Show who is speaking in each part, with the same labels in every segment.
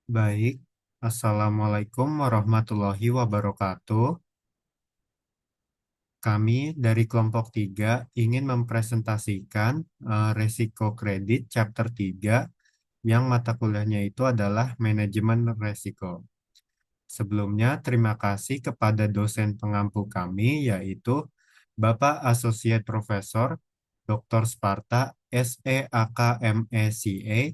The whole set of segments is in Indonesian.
Speaker 1: Baik, Assalamualaikum warahmatullahi wabarakatuh. Kami dari kelompok 3 ingin mempresentasikan resiko kredit chapter 3 yang mata kuliahnya itu adalah manajemen resiko. Sebelumnya, terima kasih kepada dosen pengampu kami, yaitu Bapak Associate Profesor Dr. Sparta SEAKMECA.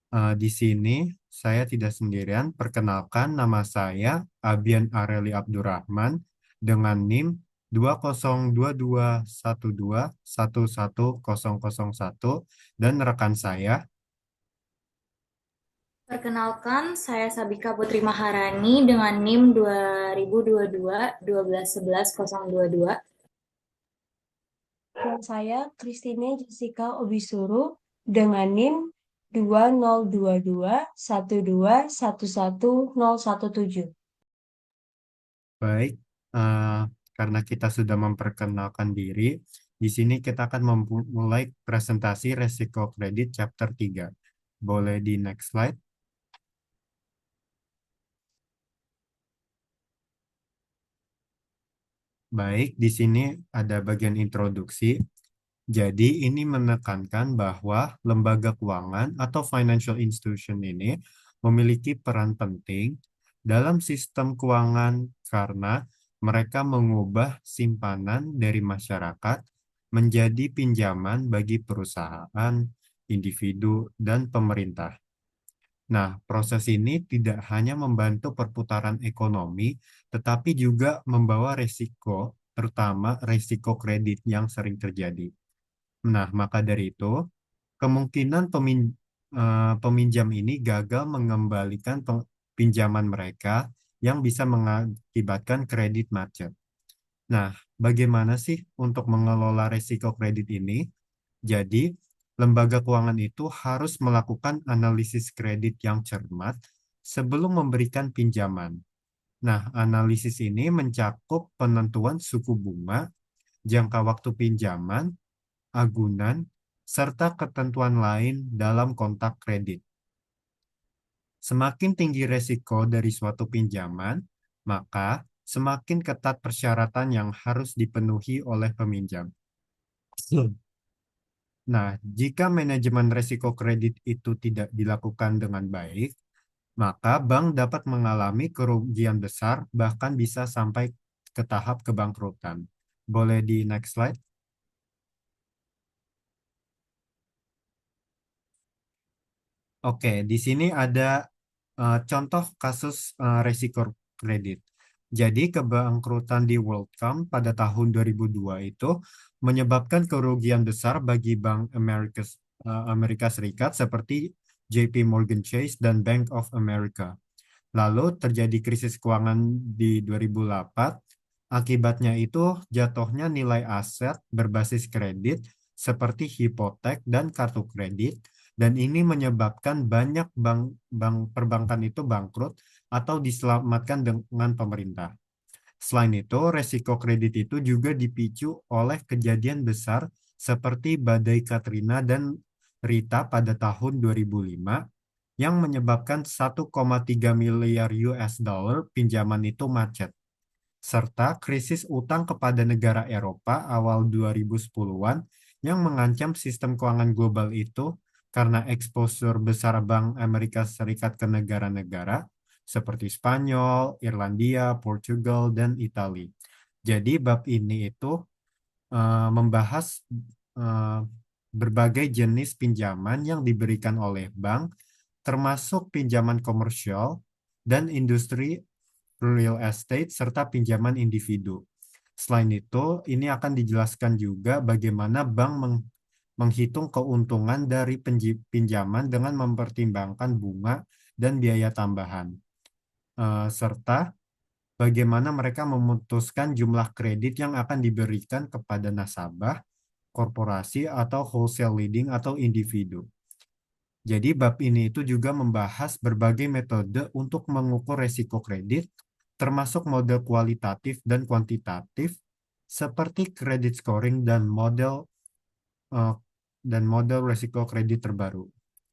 Speaker 1: Di sini saya tidak sendirian. Perkenalkan, nama saya Abian Areli Abdurrahman dengan NIM 202212111001 dan rekan saya.
Speaker 2: Perkenalkan, saya Sabika Putri Maharani dengan NIM 2022 12 11 022.
Speaker 3: Dan saya Christine Jessica Obisuru dengan NIM 2022 12 11 017.
Speaker 1: Baik, eh, karena kita sudah memperkenalkan diri, di sini kita akan memulai presentasi resiko kredit chapter 3. Boleh di next slide. Baik, di sini ada bagian introduksi. Jadi ini menekankan bahwa lembaga keuangan atau financial institution ini memiliki peran penting dalam sistem keuangan karena mereka mengubah simpanan dari masyarakat menjadi pinjaman bagi perusahaan, individu, dan pemerintah. Nah, proses ini tidak hanya membantu perputaran ekonomi, tetapi juga membawa resiko, terutama resiko kredit yang sering terjadi. Nah, maka dari itu, kemungkinan peminjam ini gagal mengembalikan pinjaman mereka yang bisa mengakibatkan kredit macet. Nah, bagaimana sih untuk mengelola risiko kredit ini? Jadi, lembaga keuangan itu harus melakukan analisis kredit yang cermat sebelum memberikan pinjaman. Nah, analisis ini mencakup penentuan suku bunga, jangka waktu pinjaman, agunan, serta ketentuan lain dalam kontak kredit. Semakin tinggi resiko dari suatu pinjaman, maka semakin ketat persyaratan yang harus dipenuhi oleh peminjam. Nah, jika manajemen resiko kredit itu tidak dilakukan dengan baik, maka bank dapat mengalami kerugian besar, bahkan bisa sampai ke tahap kebangkrutan. Boleh di next slide? Oke, di sini ada contoh kasus resiko kredit. Jadi kebangkrutan di WorldCom pada tahun 2002 itu menyebabkan kerugian besar bagi Bank Amerika Serikat seperti JP Morgan Chase dan Bank of America. Lalu terjadi krisis keuangan di 2008. Akibatnya itu jatuhnya nilai aset berbasis kredit seperti hipotek dan kartu kredit, dan ini menyebabkan banyak bank perbankan itu bangkrut atau diselamatkan dengan pemerintah. Selain itu, resiko kredit itu juga dipicu oleh kejadian besar seperti badai Katrina dan Rita pada tahun 2005 yang menyebabkan 1,3 miliar US dollar pinjaman itu macet, serta krisis utang kepada negara Eropa awal 2010-an yang mengancam sistem keuangan global itu karena eksposur besar Bank Amerika Serikat ke negara-negara seperti Spanyol, Irlandia, Portugal, dan Italia. Jadi bab ini itu membahas eh, berbagai jenis pinjaman yang diberikan oleh bank, termasuk pinjaman komersial dan industri real estate serta pinjaman individu. Selain itu, ini akan dijelaskan juga bagaimana bank menghitung keuntungan dari pinjaman dengan mempertimbangkan bunga dan biaya tambahan, serta bagaimana mereka memutuskan jumlah kredit yang akan diberikan kepada nasabah, korporasi, atau wholesale lending atau individu. Jadi bab ini itu juga membahas berbagai metode untuk mengukur resiko kredit, termasuk model kualitatif dan kuantitatif, seperti credit scoring eh, dan model resiko kredit terbaru.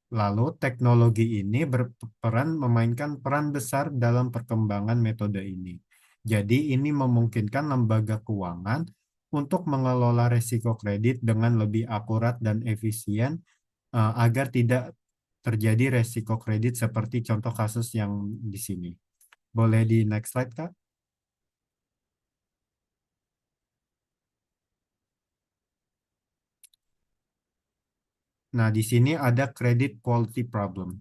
Speaker 1: Lalu teknologi ini berperan memainkan peran besar dalam perkembangan metode ini. Jadi ini memungkinkan lembaga keuangan untuk mengelola risiko kredit dengan lebih akurat dan efisien agar tidak terjadi risiko kredit seperti contoh kasus yang di sini. Boleh di next slide, Kak? Nah, di sini ada credit quality problem.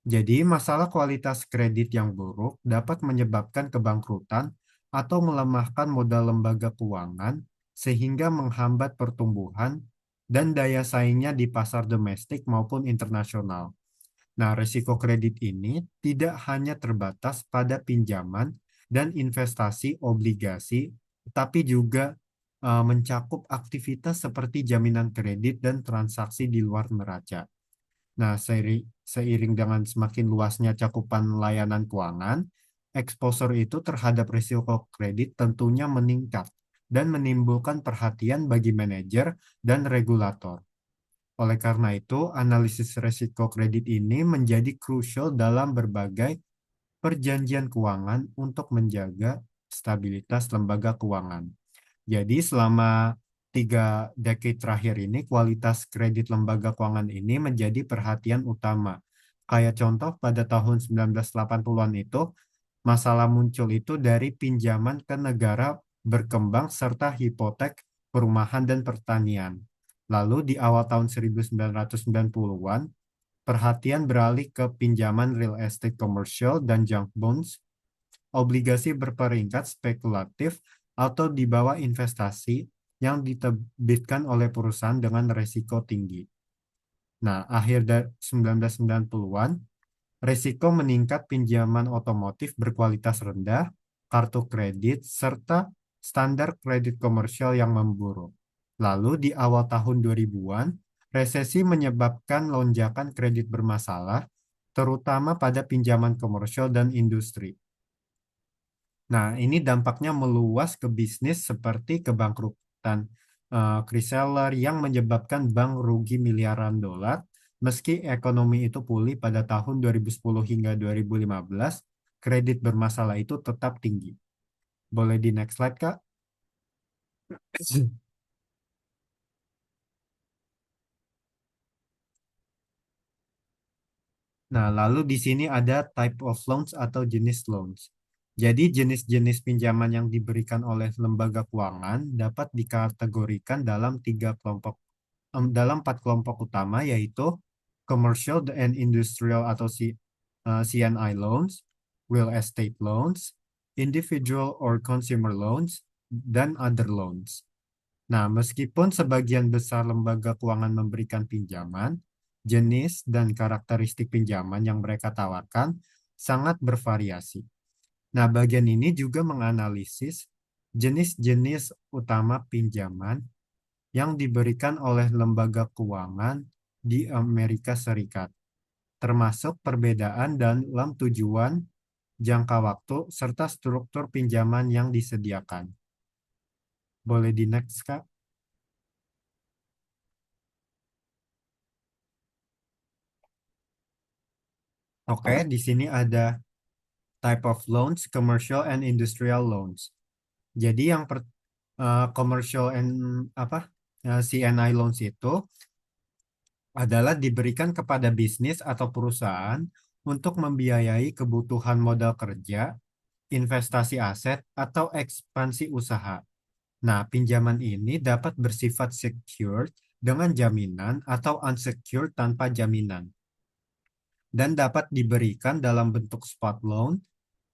Speaker 1: Jadi, masalah kualitas kredit yang buruk dapat menyebabkan kebangkrutan atau melemahkan modal lembaga keuangan sehingga menghambat pertumbuhan dan daya saingnya di pasar domestik maupun internasional. Nah, risiko kredit ini tidak hanya terbatas pada pinjaman dan investasi obligasi, tapi juga mencakup aktivitas seperti jaminan kredit dan transaksi di luar neraca. Nah, seiring dengan semakin luasnya cakupan layanan keuangan, eksposur itu terhadap risiko kredit tentunya meningkat dan menimbulkan perhatian bagi manajer dan regulator. Oleh karena itu, analisis risiko kredit ini menjadi krusial dalam berbagai perjanjian keuangan untuk menjaga stabilitas lembaga keuangan. Jadi selama 3 dekade terakhir ini, kualitas kredit lembaga keuangan ini menjadi perhatian utama. Kayak contoh pada tahun 1980-an itu, masalah muncul itu dari pinjaman ke negara berkembang serta hipotek perumahan dan pertanian. Lalu di awal tahun 1990-an, perhatian beralih ke pinjaman real estate komersial dan junk bonds, obligasi berperingkat spekulatif atau di bawah investasi yang diterbitkan oleh perusahaan dengan risiko tinggi. Nah, akhir dari 1990-an, risiko meningkat pinjaman otomotif berkualitas rendah, kartu kredit, serta standar kredit komersial yang memburuk. Lalu di awal tahun 2000-an, resesi menyebabkan lonjakan kredit bermasalah, terutama pada pinjaman komersial dan industri. Nah, ini dampaknya meluas ke bisnis seperti kebangkrutan reseller yang menyebabkan bank rugi miliaran dolar. Meski ekonomi itu pulih pada tahun 2010 hingga 2015, kredit bermasalah itu tetap tinggi. Boleh di next slide, Kak? Nah, lalu di sini ada type of loans atau jenis loans. Jadi jenis-jenis pinjaman yang diberikan oleh lembaga keuangan dapat dikategorikan dalam 4 kelompok utama, yaitu commercial and industrial atau CNI loans, real estate loans, individual or consumer loans, dan other loans. Nah, meskipun sebagian besar lembaga keuangan memberikan pinjaman, jenis dan karakteristik pinjaman yang mereka tawarkan sangat bervariasi. Nah, bagian ini juga menganalisis jenis-jenis utama pinjaman yang diberikan oleh lembaga keuangan di Amerika Serikat, termasuk perbedaan dalam tujuan, jangka waktu, serta struktur pinjaman yang disediakan. Boleh di next, Kak? Oke, di sini ada type of loans, commercial and industrial loans. Jadi yang commercial and CNI loans itu adalah diberikan kepada bisnis atau perusahaan untuk membiayai kebutuhan modal kerja, investasi aset, atau ekspansi usaha. Nah, pinjaman ini dapat bersifat secured dengan jaminan atau unsecured tanpa jaminan, dan dapat diberikan dalam bentuk spot loan,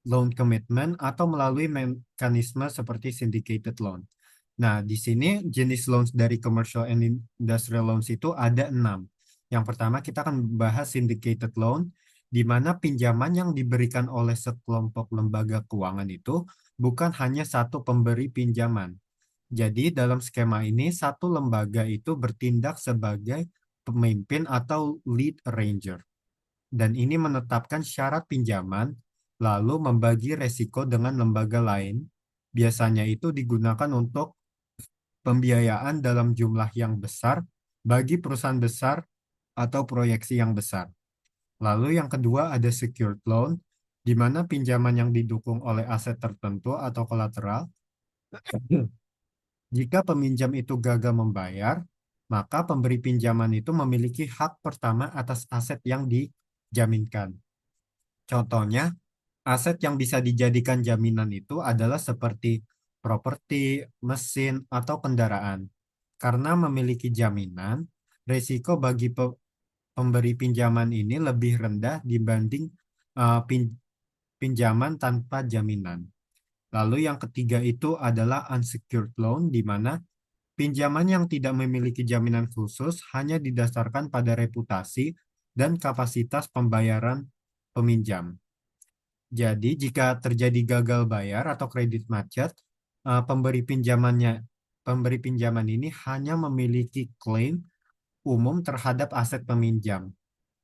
Speaker 1: loan commitment, atau melalui mekanisme seperti syndicated loan. Nah, di sini jenis loans dari commercial and industrial loans itu ada 6. Yang pertama kita akan bahas syndicated loan, di mana pinjaman yang diberikan oleh sekelompok lembaga keuangan itu bukan hanya satu pemberi pinjaman. Jadi dalam skema ini satu lembaga itu bertindak sebagai pemimpin atau lead arranger. Dan ini menetapkan syarat pinjaman, lalu membagi resiko dengan lembaga lain. Biasanya itu digunakan untuk pembiayaan dalam jumlah yang besar bagi perusahaan besar atau proyeksi yang besar. Lalu yang kedua ada secured loan, di mana pinjaman yang didukung oleh aset tertentu atau kolateral. Jika peminjam itu gagal membayar, maka pemberi pinjaman itu memiliki hak pertama atas aset yang dijaminkan. Contohnya, aset yang bisa dijadikan jaminan itu adalah seperti properti, mesin, atau kendaraan. Karena memiliki jaminan, risiko bagi pemberi pinjaman ini lebih rendah dibanding pinjaman tanpa jaminan. Lalu yang ketiga itu adalah unsecured loan, di mana pinjaman yang tidak memiliki jaminan khusus hanya didasarkan pada reputasi dan kapasitas pembayaran peminjam. Jadi, jika terjadi gagal bayar atau kredit macet, pemberi pinjaman ini hanya memiliki klaim umum terhadap aset peminjam.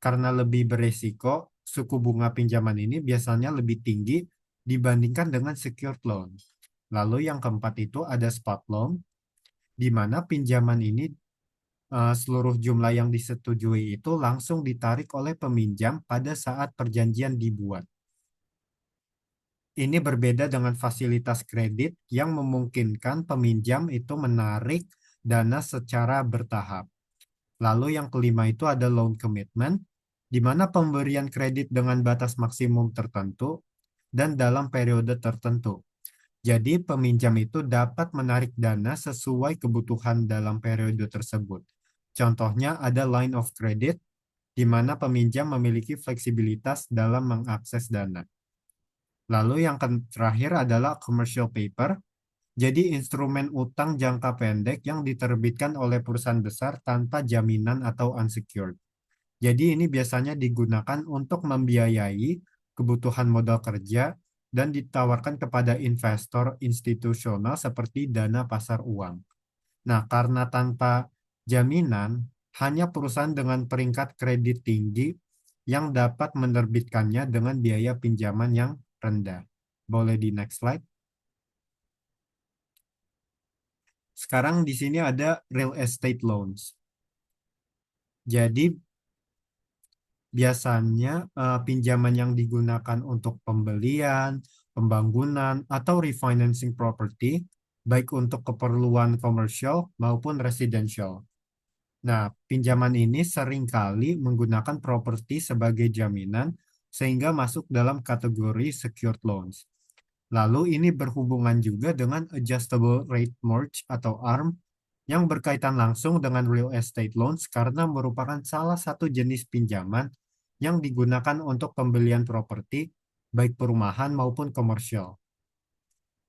Speaker 1: Karena lebih beresiko, suku bunga pinjaman ini biasanya lebih tinggi dibandingkan dengan secured loan. Lalu yang keempat itu ada spot loan, di mana pinjaman ini seluruh jumlah yang disetujui itu langsung ditarik oleh peminjam pada saat perjanjian dibuat. Ini berbeda dengan fasilitas kredit yang memungkinkan peminjam itu menarik dana secara bertahap. Lalu yang kelima itu ada loan commitment, di mana pemberian kredit dengan batas maksimum tertentu dan dalam periode tertentu. Jadi peminjam itu dapat menarik dana sesuai kebutuhan dalam periode tersebut. Contohnya ada line of credit, di mana peminjam memiliki fleksibilitas dalam mengakses dana. Lalu yang terakhir adalah commercial paper, jadi instrumen utang jangka pendek yang diterbitkan oleh perusahaan besar tanpa jaminan atau unsecured. Jadi ini biasanya digunakan untuk membiayai kebutuhan modal kerja dan ditawarkan kepada investor institusional seperti dana pasar uang. Nah, karena tanpa jaminan, hanya perusahaan dengan peringkat kredit tinggi yang dapat menerbitkannya dengan biaya pinjaman yang rendah. Boleh di next slide. Sekarang di sini ada real estate loans. Jadi biasanya pinjaman yang digunakan untuk pembelian, pembangunan, atau refinancing property, baik untuk keperluan komersial maupun residential. Nah, pinjaman ini seringkali menggunakan properti sebagai jaminan sehingga masuk dalam kategori secured loans. Lalu ini berhubungan juga dengan adjustable rate mortgage atau ARM yang berkaitan langsung dengan real estate loans karena merupakan salah satu jenis pinjaman yang digunakan untuk pembelian properti baik perumahan maupun komersial.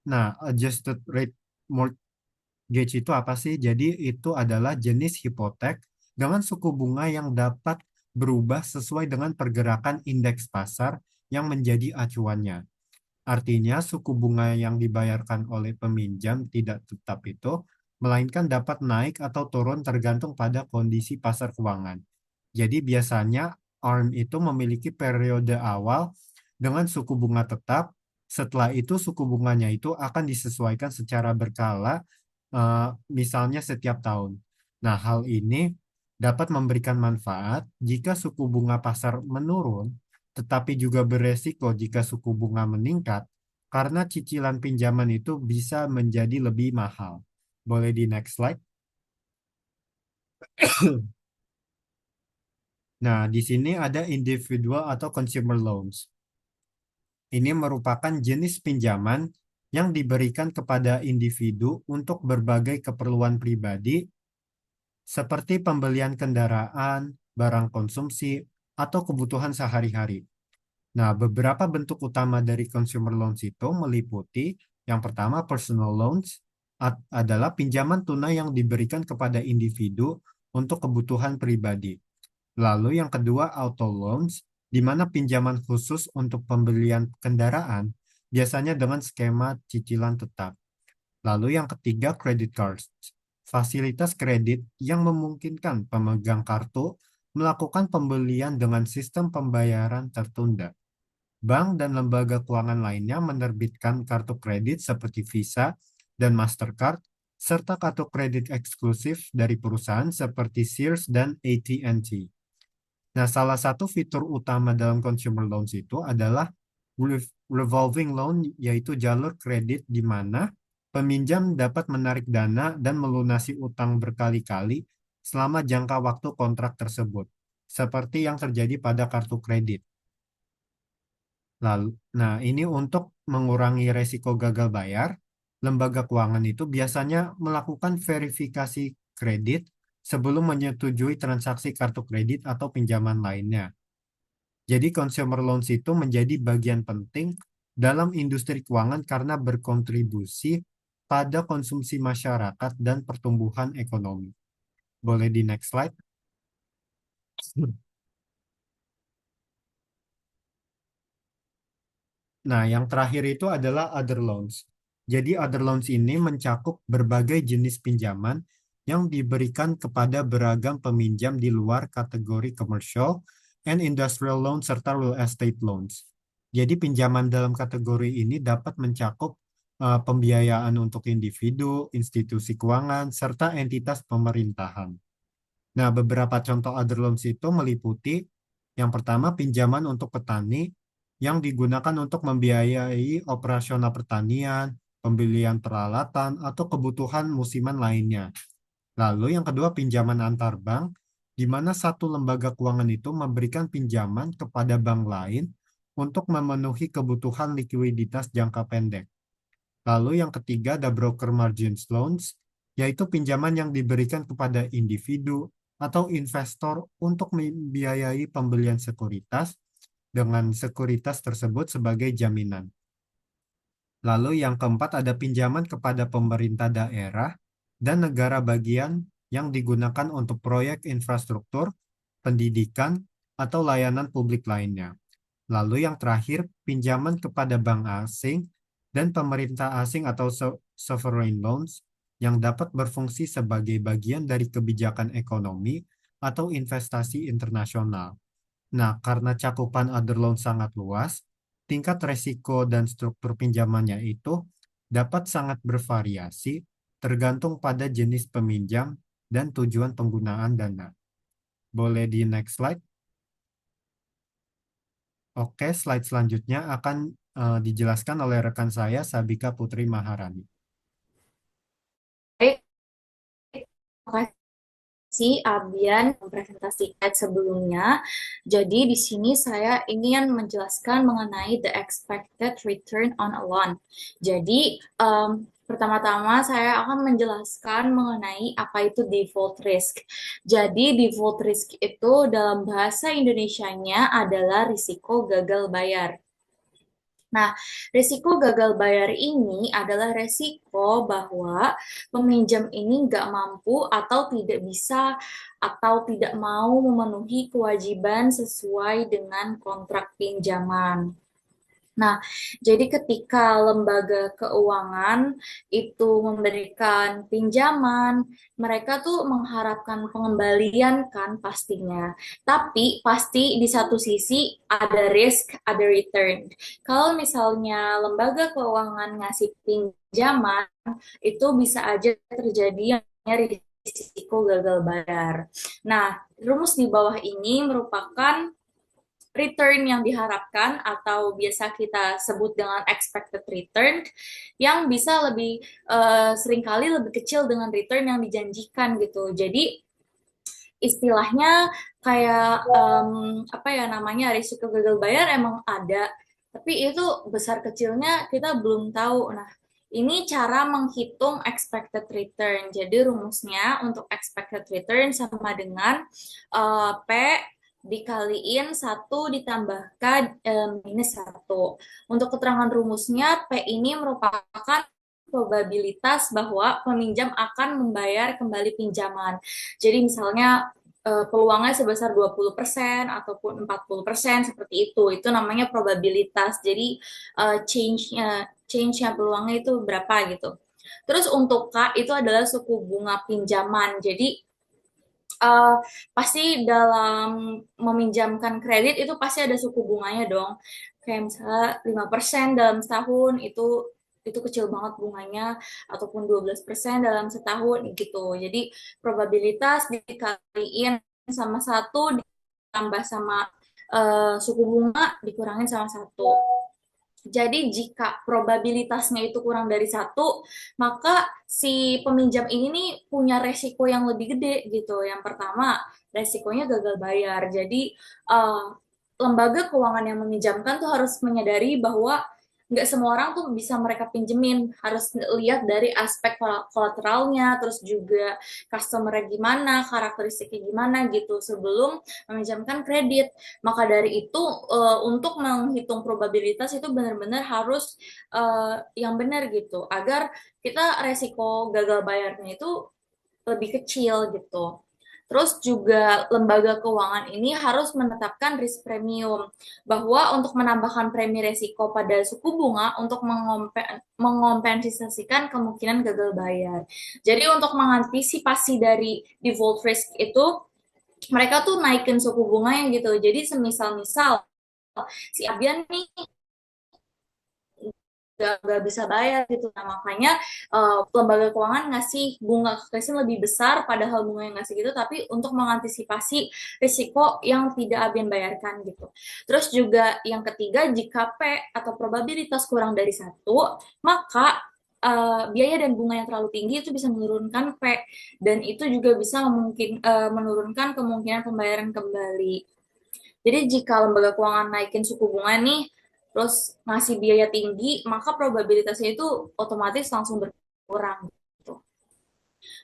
Speaker 1: Nah, adjusted rate mortgage itu apa sih? Jadi itu adalah jenis hipotek dengan suku bunga yang dapat berubah sesuai dengan pergerakan indeks pasar yang menjadi acuannya. Artinya suku bunga yang dibayarkan oleh peminjam tidak tetap itu, melainkan dapat naik atau turun tergantung pada kondisi pasar keuangan. Jadi biasanya ARM itu memiliki periode awal dengan suku bunga tetap, setelah itu suku bunganya itu akan disesuaikan secara berkala, misalnya setiap tahun. Nah, hal ini dapat memberikan manfaat jika suku bunga pasar menurun, tetapi juga beresiko jika suku bunga meningkat, karena cicilan pinjaman itu bisa menjadi lebih mahal. Boleh di next slide. Nah, di sini ada individual atau consumer loans. Ini merupakan jenis pinjaman yang diberikan kepada individu untuk berbagai keperluan pribadi seperti pembelian kendaraan, barang konsumsi, atau kebutuhan sehari-hari. Nah, beberapa bentuk utama dari consumer loans itu meliputi yang pertama personal loans adalah pinjaman tunai yang diberikan kepada individu untuk kebutuhan pribadi. Lalu yang kedua auto loans, di mana pinjaman khusus untuk pembelian kendaraan biasanya dengan skema cicilan tetap. Lalu yang ketiga credit cards, fasilitas kredit yang memungkinkan pemegang kartu melakukan pembelian dengan sistem pembayaran tertunda. Bank dan lembaga keuangan lainnya menerbitkan kartu kredit seperti Visa dan Mastercard, serta kartu kredit eksklusif dari perusahaan seperti Sears dan AT&T. Nah, salah satu fitur utama dalam consumer loans itu adalah revolving loan, yaitu jalur kredit di mana peminjam dapat menarik dana dan melunasi utang berkali-kali selama jangka waktu kontrak tersebut, seperti yang terjadi pada kartu kredit. Lalu, nah ini untuk mengurangi resiko gagal bayar, lembaga keuangan itu biasanya melakukan verifikasi kredit sebelum menyetujui transaksi kartu kredit atau pinjaman lainnya. Jadi consumer loans itu menjadi bagian penting dalam industri keuangan karena berkontribusi pada konsumsi masyarakat dan pertumbuhan ekonomi. Boleh di next slide? Nah, yang terakhir itu adalah other loans. Jadi other loans ini mencakup berbagai jenis pinjaman yang diberikan kepada beragam peminjam di luar kategori commercial and industrial loans serta real estate loans. Jadi pinjaman dalam kategori ini dapat mencakup pembiayaan untuk individu, institusi keuangan, serta entitas pemerintahan. Nah, beberapa contoh other loans itu meliputi yang pertama pinjaman untuk petani yang digunakan untuk membiayai operasional pertanian, pembelian peralatan, atau kebutuhan musiman lainnya. Lalu yang kedua pinjaman antar bank, di mana satu lembaga keuangan itu memberikan pinjaman kepada bank lain untuk memenuhi kebutuhan likuiditas jangka pendek. Lalu yang ketiga ada broker margins loans, yaitu pinjaman yang diberikan kepada individu atau investor untuk membiayai pembelian sekuritas dengan sekuritas tersebut sebagai jaminan. Lalu yang keempat ada pinjaman kepada pemerintah daerah dan negara bagian yang digunakan untuk proyek infrastruktur, pendidikan, atau layanan publik lainnya. Lalu yang terakhir, pinjaman kepada bank asing dan pemerintah asing atau sovereign loans yang dapat berfungsi sebagai bagian dari kebijakan ekonomi atau investasi internasional. Nah, karena cakupan other loan sangat luas, tingkat resiko dan struktur pinjamannya itu dapat sangat bervariasi tergantung pada jenis peminjam dan tujuan penggunaan dana. Boleh di next slide? Oke, slide selanjutnya akan dijelaskan oleh rekan saya, Sabika Putri Maharani.
Speaker 2: Baik, terima kasih Abian presentasi sebelumnya. Jadi di sini saya ingin menjelaskan mengenai the expected return on a loan. Jadi pertama-tama saya akan menjelaskan mengenai apa itu default risk. Jadi default risk itu dalam bahasa Indonesianya adalah risiko gagal bayar. Nah, risiko gagal bayar ini adalah risiko bahwa peminjam ini nggak mampu atau tidak bisa atau tidak mau memenuhi kewajiban sesuai dengan kontrak pinjaman. Nah, jadi ketika lembaga keuangan itu memberikan pinjaman, mereka tuh mengharapkan pengembalian kan pastinya. Tapi pasti di satu sisi ada risk, ada return. Kalau misalnya lembaga keuangan ngasih pinjaman, itu bisa aja terjadi yang namanya risiko gagal bayar. Nah, rumus di bawah ini merupakan return yang diharapkan atau biasa kita sebut dengan expected return yang bisa lebih seringkali lebih kecil dengan return yang dijanjikan gitu. Jadi istilahnya kayak apa ya namanya risiko gagal bayar emang ada, tapi itu besar kecilnya kita belum tahu. Nah, ini cara menghitung expected return. Jadi rumusnya untuk expected return sama dengan P dikaliin 1 ditambahkan minus 1. Untuk keterangan rumusnya, P ini merupakan probabilitas bahwa peminjam akan membayar kembali pinjaman. Jadi misalnya peluangnya sebesar 20% ataupun 40% seperti itu. Itu namanya probabilitas. Jadi change-nya peluangnya itu berapa gitu. Terus untuk K itu adalah suku bunga pinjaman. Jadi uh, pasti dalam meminjamkan kredit itu pasti ada suku bunganya dong. Kayak misalnya 5% dalam setahun itu kecil banget bunganya ataupun 12% dalam setahun gitu. Jadi probabilitas dikaliin sama 1 ditambah sama suku bunga dikurangin sama 1. Jadi jika probabilitasnya itu kurang dari 1, maka si peminjam ini nih punya resiko yang lebih gede gitu. Yang pertama, resikonya gagal bayar. Jadi lembaga keuangan yang meminjamkan tuh harus menyadari bahwa nggak semua orang tuh bisa mereka pinjemin, harus lihat dari aspek kolateralnya, terus juga customer-nya gimana, karakteristiknya gimana gitu sebelum meminjamkan kredit. Maka dari itu untuk menghitung probabilitas itu benar-benar harus yang benar gitu, agar kita resiko gagal bayarnya itu lebih kecil gitu. Terus juga lembaga keuangan ini harus menetapkan risk premium, bahwa untuk menambahkan premi resiko pada suku bunga untuk mengompensasikan kemungkinan gagal bayar. Jadi untuk mengantisipasi dari default risk itu, mereka tuh naikin suku bunganya gitu. Jadi semisal-misal si Abian nih nggak bisa bayar gitu. Nah, makanya lembaga keuangan ngasih bunga cashing lebih besar, padahal bunga yang ngasih gitu, tapi untuk mengantisipasi risiko yang tidak Abian bayarkan gitu. Terus juga yang ketiga, jika P atau probabilitas kurang dari 1, maka biaya dan bunga yang terlalu tinggi itu bisa menurunkan P, dan itu juga bisa menurunkan kemungkinan pembayaran kembali. Jadi jika lembaga keuangan naikin suku bunga nih, terus ngasih biaya tinggi, maka probabilitasnya itu otomatis langsung berkurang gitu.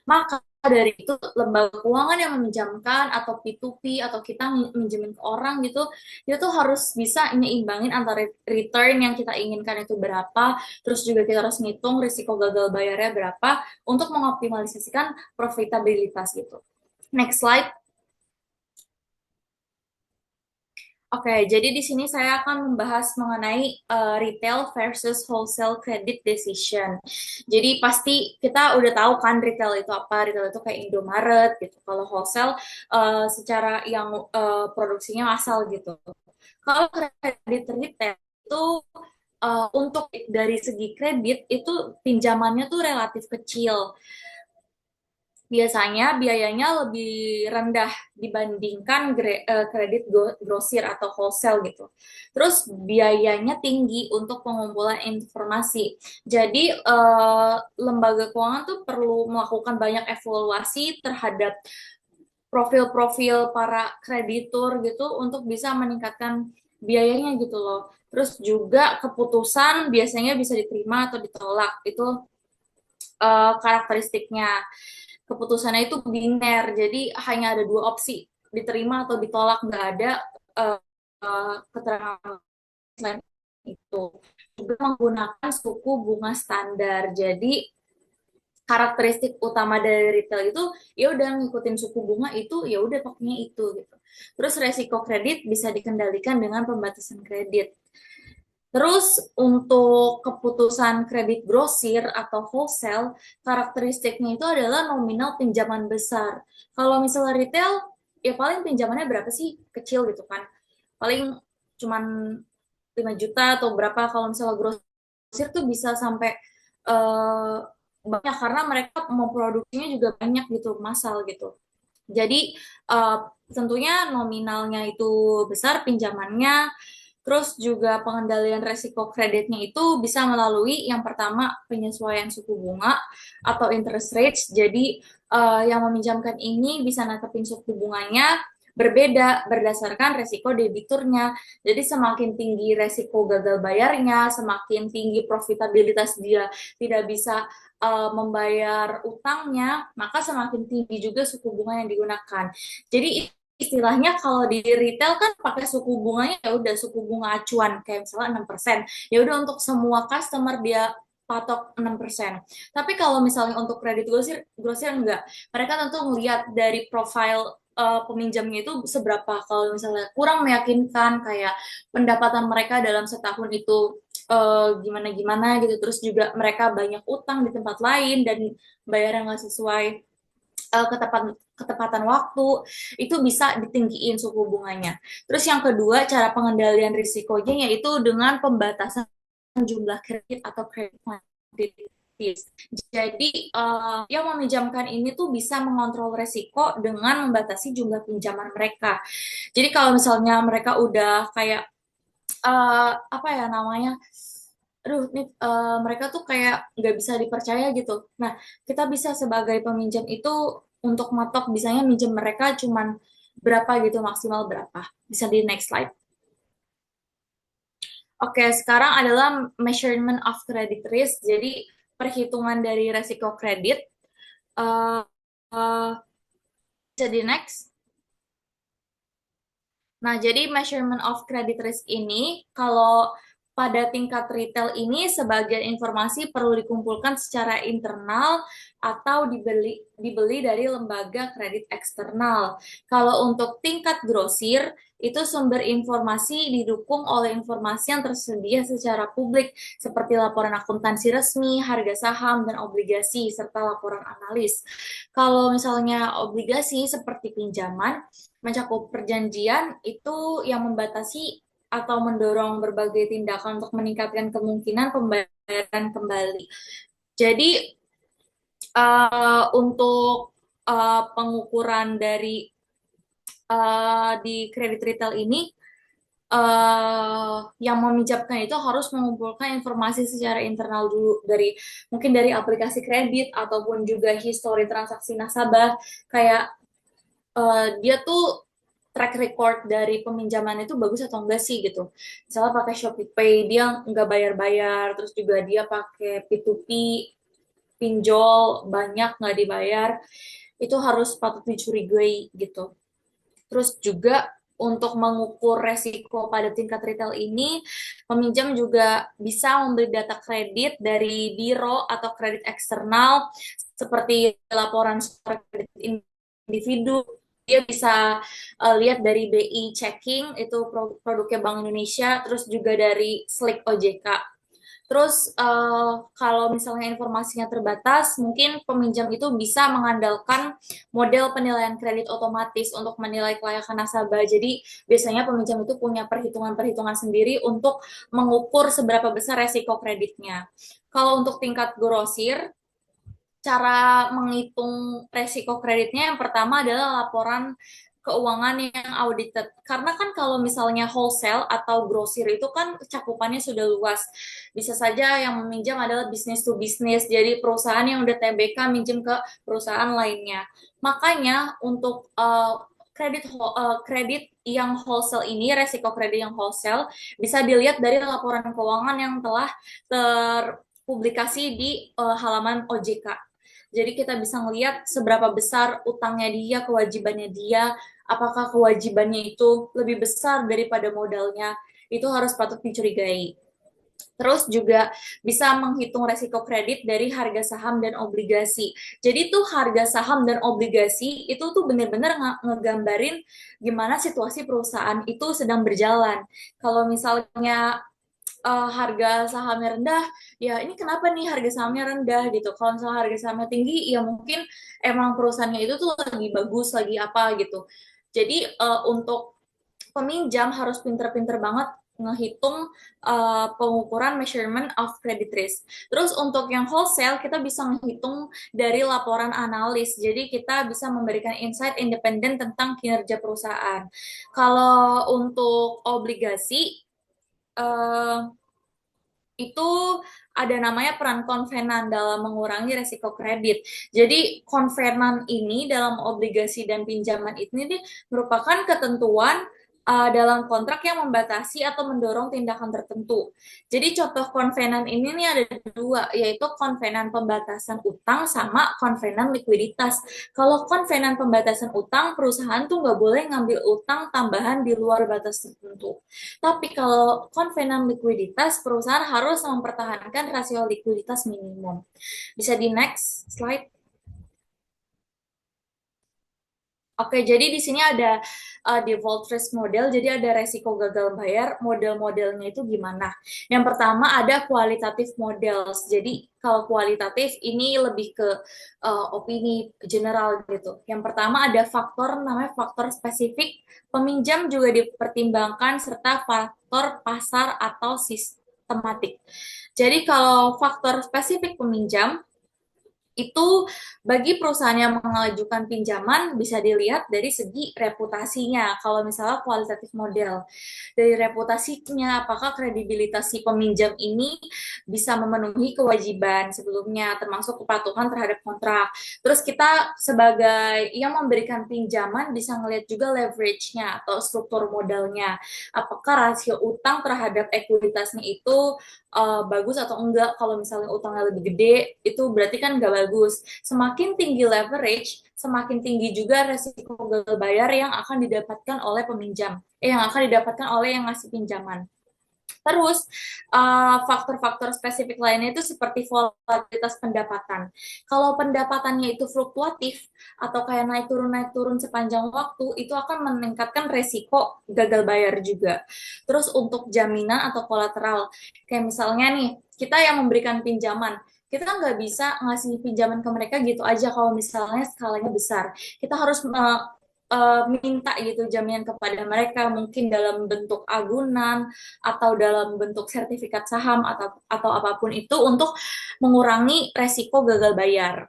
Speaker 2: Maka dari itu lembaga keuangan yang meminjamkan atau P2P atau kita minjemin ke orang gitu, itu tuh harus bisa nyeimbangin antara return yang kita inginkan itu berapa, terus juga kita harus ngitung risiko gagal bayarnya berapa untuk mengoptimalisasikan profitabilitas gitu. Next slide. Oke, jadi di sini saya akan membahas mengenai retail versus wholesale credit decision. Jadi pasti kita udah tahu kan retail itu apa? Retail itu kayak Indomaret gitu. Kalau wholesale secara yang produksinya massal gitu. Kalau kredit retail itu untuk dari segi kredit itu pinjamannya tuh relatif kecil. Biasanya biayanya lebih rendah dibandingkan kredit grosir atau wholesale gitu. Terus biayanya tinggi untuk pengumpulan informasi. Jadi lembaga keuangan tuh perlu melakukan banyak evaluasi terhadap profil-profil para kreditur gitu untuk bisa meningkatkan biayanya gitu loh. Terus juga keputusan biasanya bisa diterima atau ditolak. Itu karakteristiknya. Keputusannya itu biner, jadi hanya ada 2 opsi, diterima atau ditolak, nggak ada keterangan selain itu. Juga menggunakan suku bunga standar, jadi karakteristik utama dari retail itu ya udah ngikutin suku bunga itu, ya udah pakainya itu gitu. Terus resiko kredit bisa dikendalikan dengan pembatasan kredit. Terus untuk keputusan kredit grosir atau wholesale, karakteristiknya itu adalah nominal pinjaman besar. Kalau misalnya retail, ya paling pinjamannya berapa sih? Kecil gitu kan. Paling cuman 5 juta atau berapa. Kalau misalnya grosir tuh bisa sampai uh, banyak karena mereka mau produksinya juga banyak gitu, massal gitu. Jadi tentunya nominalnya itu besar pinjamannya. Terus juga pengendalian resiko kreditnya itu bisa melalui yang pertama penyesuaian suku bunga atau interest rates. Jadi yang meminjamkan ini bisa natepin suku bunganya berbeda berdasarkan resiko debiturnya. Jadi semakin tinggi resiko gagal bayarnya, semakin tinggi profitabilitas dia tidak bisa membayar utangnya, maka semakin tinggi juga suku bunga yang digunakan. Jadi istilahnya kalau di retail kan pakai suku bunganya ya udah suku bunga acuan kayak misalnya 6%. Ya udah untuk semua customer dia patok 6%. Tapi kalau misalnya untuk kredit grosir enggak. Mereka tentu ngelihat dari profil peminjamnya itu seberapa. Kalau misalnya kurang meyakinkan kayak pendapatan mereka dalam setahun itu gimana-gimana gitu. Terus juga mereka banyak utang di tempat lain dan bayar nggak sesuai ketepatan waktu, itu bisa ditinggiin suku bunganya. Terus yang kedua, cara pengendalian risikonya yaitu dengan pembatasan jumlah kredit atau kredit. otomatis. Jadi yang meminjamkan ini tuh bisa mengontrol resiko dengan membatasi jumlah pinjaman mereka. Jadi kalau misalnya mereka udah kayak apa ya namanya, aduh nih mereka tuh kayak nggak bisa dipercaya gitu. Nah, kita bisa sebagai peminjam itu untuk matok bisanya minjem mereka cuman berapa gitu, maksimal berapa. Bisa di next slide. Oke, sekarang adalah measurement of credit risk. Jadi perhitungan dari resiko kredit. Uh, uh, Bisa di next. Nah, jadi measurement of credit risk ini, kalau pada tingkat retail ini sebagian informasi perlu dikumpulkan secara internal atau dibeli dari lembaga kredit eksternal. Kalau untuk tingkat grosir, itu sumber informasi didukung oleh informasi yang tersedia secara publik, seperti laporan akuntansi resmi, harga saham, dan obligasi, serta laporan analis. Kalau misalnya obligasi seperti pinjaman, mencakup perjanjian itu yang membatasi atau mendorong berbagai tindakan untuk meningkatkan kemungkinan pembayaran kembali. Jadi untuk pengukuran dari di kredit retail ini yang meminjamkan itu harus mengumpulkan informasi secara internal dulu dari mungkin dari aplikasi kredit ataupun juga histori transaksi nasabah, kayak dia tuh track record dari peminjaman itu bagus atau enggak sih gitu. Misalnya pakai Shopee Pay, dia nggak bayar-bayar, terus juga dia pakai P2P, pinjol banyak nggak dibayar, itu harus patut dicurigai gitu. Terus juga untuk mengukur resiko pada tingkat retail ini, peminjam juga bisa membeli data kredit dari biro atau kredit eksternal seperti laporan skor kredit individu. Dia bisa lihat dari BI Checking, itu produknya Bank Indonesia, terus juga dari Slick OJK. Terus kalau misalnya informasinya terbatas, mungkin peminjam itu bisa mengandalkan model penilaian kredit otomatis untuk menilai kelayakan nasabah. Jadi biasanya peminjam itu punya perhitungan-perhitungan sendiri untuk mengukur seberapa besar resiko kreditnya. Kalau untuk tingkat grosir, cara menghitung resiko kreditnya yang pertama adalah laporan keuangan yang audited. Karena kan kalau misalnya wholesale atau grosir itu kan cakupannya sudah luas. Bisa saja yang meminjam adalah bisnis to bisnis, jadi perusahaan yang udah TBK minjem ke perusahaan lainnya. Makanya untuk kredit yang wholesale ini, resiko kredit yang wholesale bisa dilihat dari laporan keuangan yang telah terpublikasi di halaman OJK. Jadi kita bisa melihat seberapa besar utangnya dia, kewajibannya dia, apakah kewajibannya itu lebih besar daripada modalnya, itu harus patut dicurigai. Terus juga bisa menghitung resiko kredit dari harga saham dan obligasi. Jadi tuh harga saham dan obligasi itu tuh benar-benar ngegambarin gimana situasi perusahaan itu sedang berjalan. Kalau misalnya harga sahamnya rendah, ya ini kenapa nih harga sahamnya rendah gitu. Kalau misalnya harga sahamnya tinggi, ya mungkin emang perusahaannya itu tuh lagi bagus, lagi apa gitu. Jadi untuk peminjam harus pinter-pinter banget ngehitung pengukuran measurement of credit risk. Terus untuk yang wholesale, kita bisa menghitung dari laporan analis. Jadi kita bisa memberikan insight independen tentang kinerja perusahaan. Kalau untuk obligasi, uh, itu ada namanya peran konvenan dalam mengurangi resiko kredit. Jadi konvenan ini dalam obligasi dan pinjaman ini merupakan ketentuan dalam kontrak yang membatasi atau mendorong tindakan tertentu. Jadi contoh konvenan ini nih ada dua, yaitu konvenan pembatasan utang sama konvenan likuiditas. Kalau konvenan pembatasan utang, perusahaan tuh nggak boleh ngambil utang tambahan di luar batas tertentu. Tapi kalau konvenan likuiditas, perusahaan harus mempertahankan rasio likuiditas minimum. Bisa di next slide. Oke, jadi di sini ada default risk model, jadi ada resiko gagal bayar, model-modelnya itu gimana. Yang pertama ada qualitative models, jadi kalau kualitatif ini lebih ke opini general gitu. Yang pertama ada faktor, namanya faktor spesifik, peminjam juga dipertimbangkan, serta faktor pasar atau sistem sistematik. Jadi kalau faktor spesifik peminjam itu bagi perusahaan yang mengajukan pinjaman bisa dilihat dari segi reputasinya. Kalau misalnya kualitatif model, dari reputasinya, apakah kredibilitas si peminjam ini bisa memenuhi kewajiban sebelumnya, termasuk kepatuhan terhadap kontrak. Terus kita sebagai yang memberikan pinjaman bisa ngelihat juga leverage-nya atau struktur modalnya. Apakah rasio utang terhadap ekuitasnya itu bagus atau enggak. Kalau misalnya utangnya lebih gede itu berarti kan nggak bagus. Semakin tinggi leverage, semakin tinggi juga resiko gagal bayar yang akan didapatkan oleh peminjam, yang akan didapatkan oleh yang ngasih pinjaman. Terus faktor-faktor spesifik lainnya itu seperti volatilitas pendapatan. Kalau pendapatannya itu fluktuatif atau kayak naik turun sepanjang waktu, itu akan meningkatkan resiko gagal bayar juga. Terus untuk jaminan atau kolateral, kayak misalnya nih, kita yang memberikan pinjaman, kita nggak bisa ngasih pinjaman ke mereka gitu aja kalau misalnya skalanya besar. Kita harus minta gitu jaminan kepada mereka mungkin dalam bentuk agunan atau dalam bentuk sertifikat saham atau apapun itu untuk mengurangi resiko gagal bayar.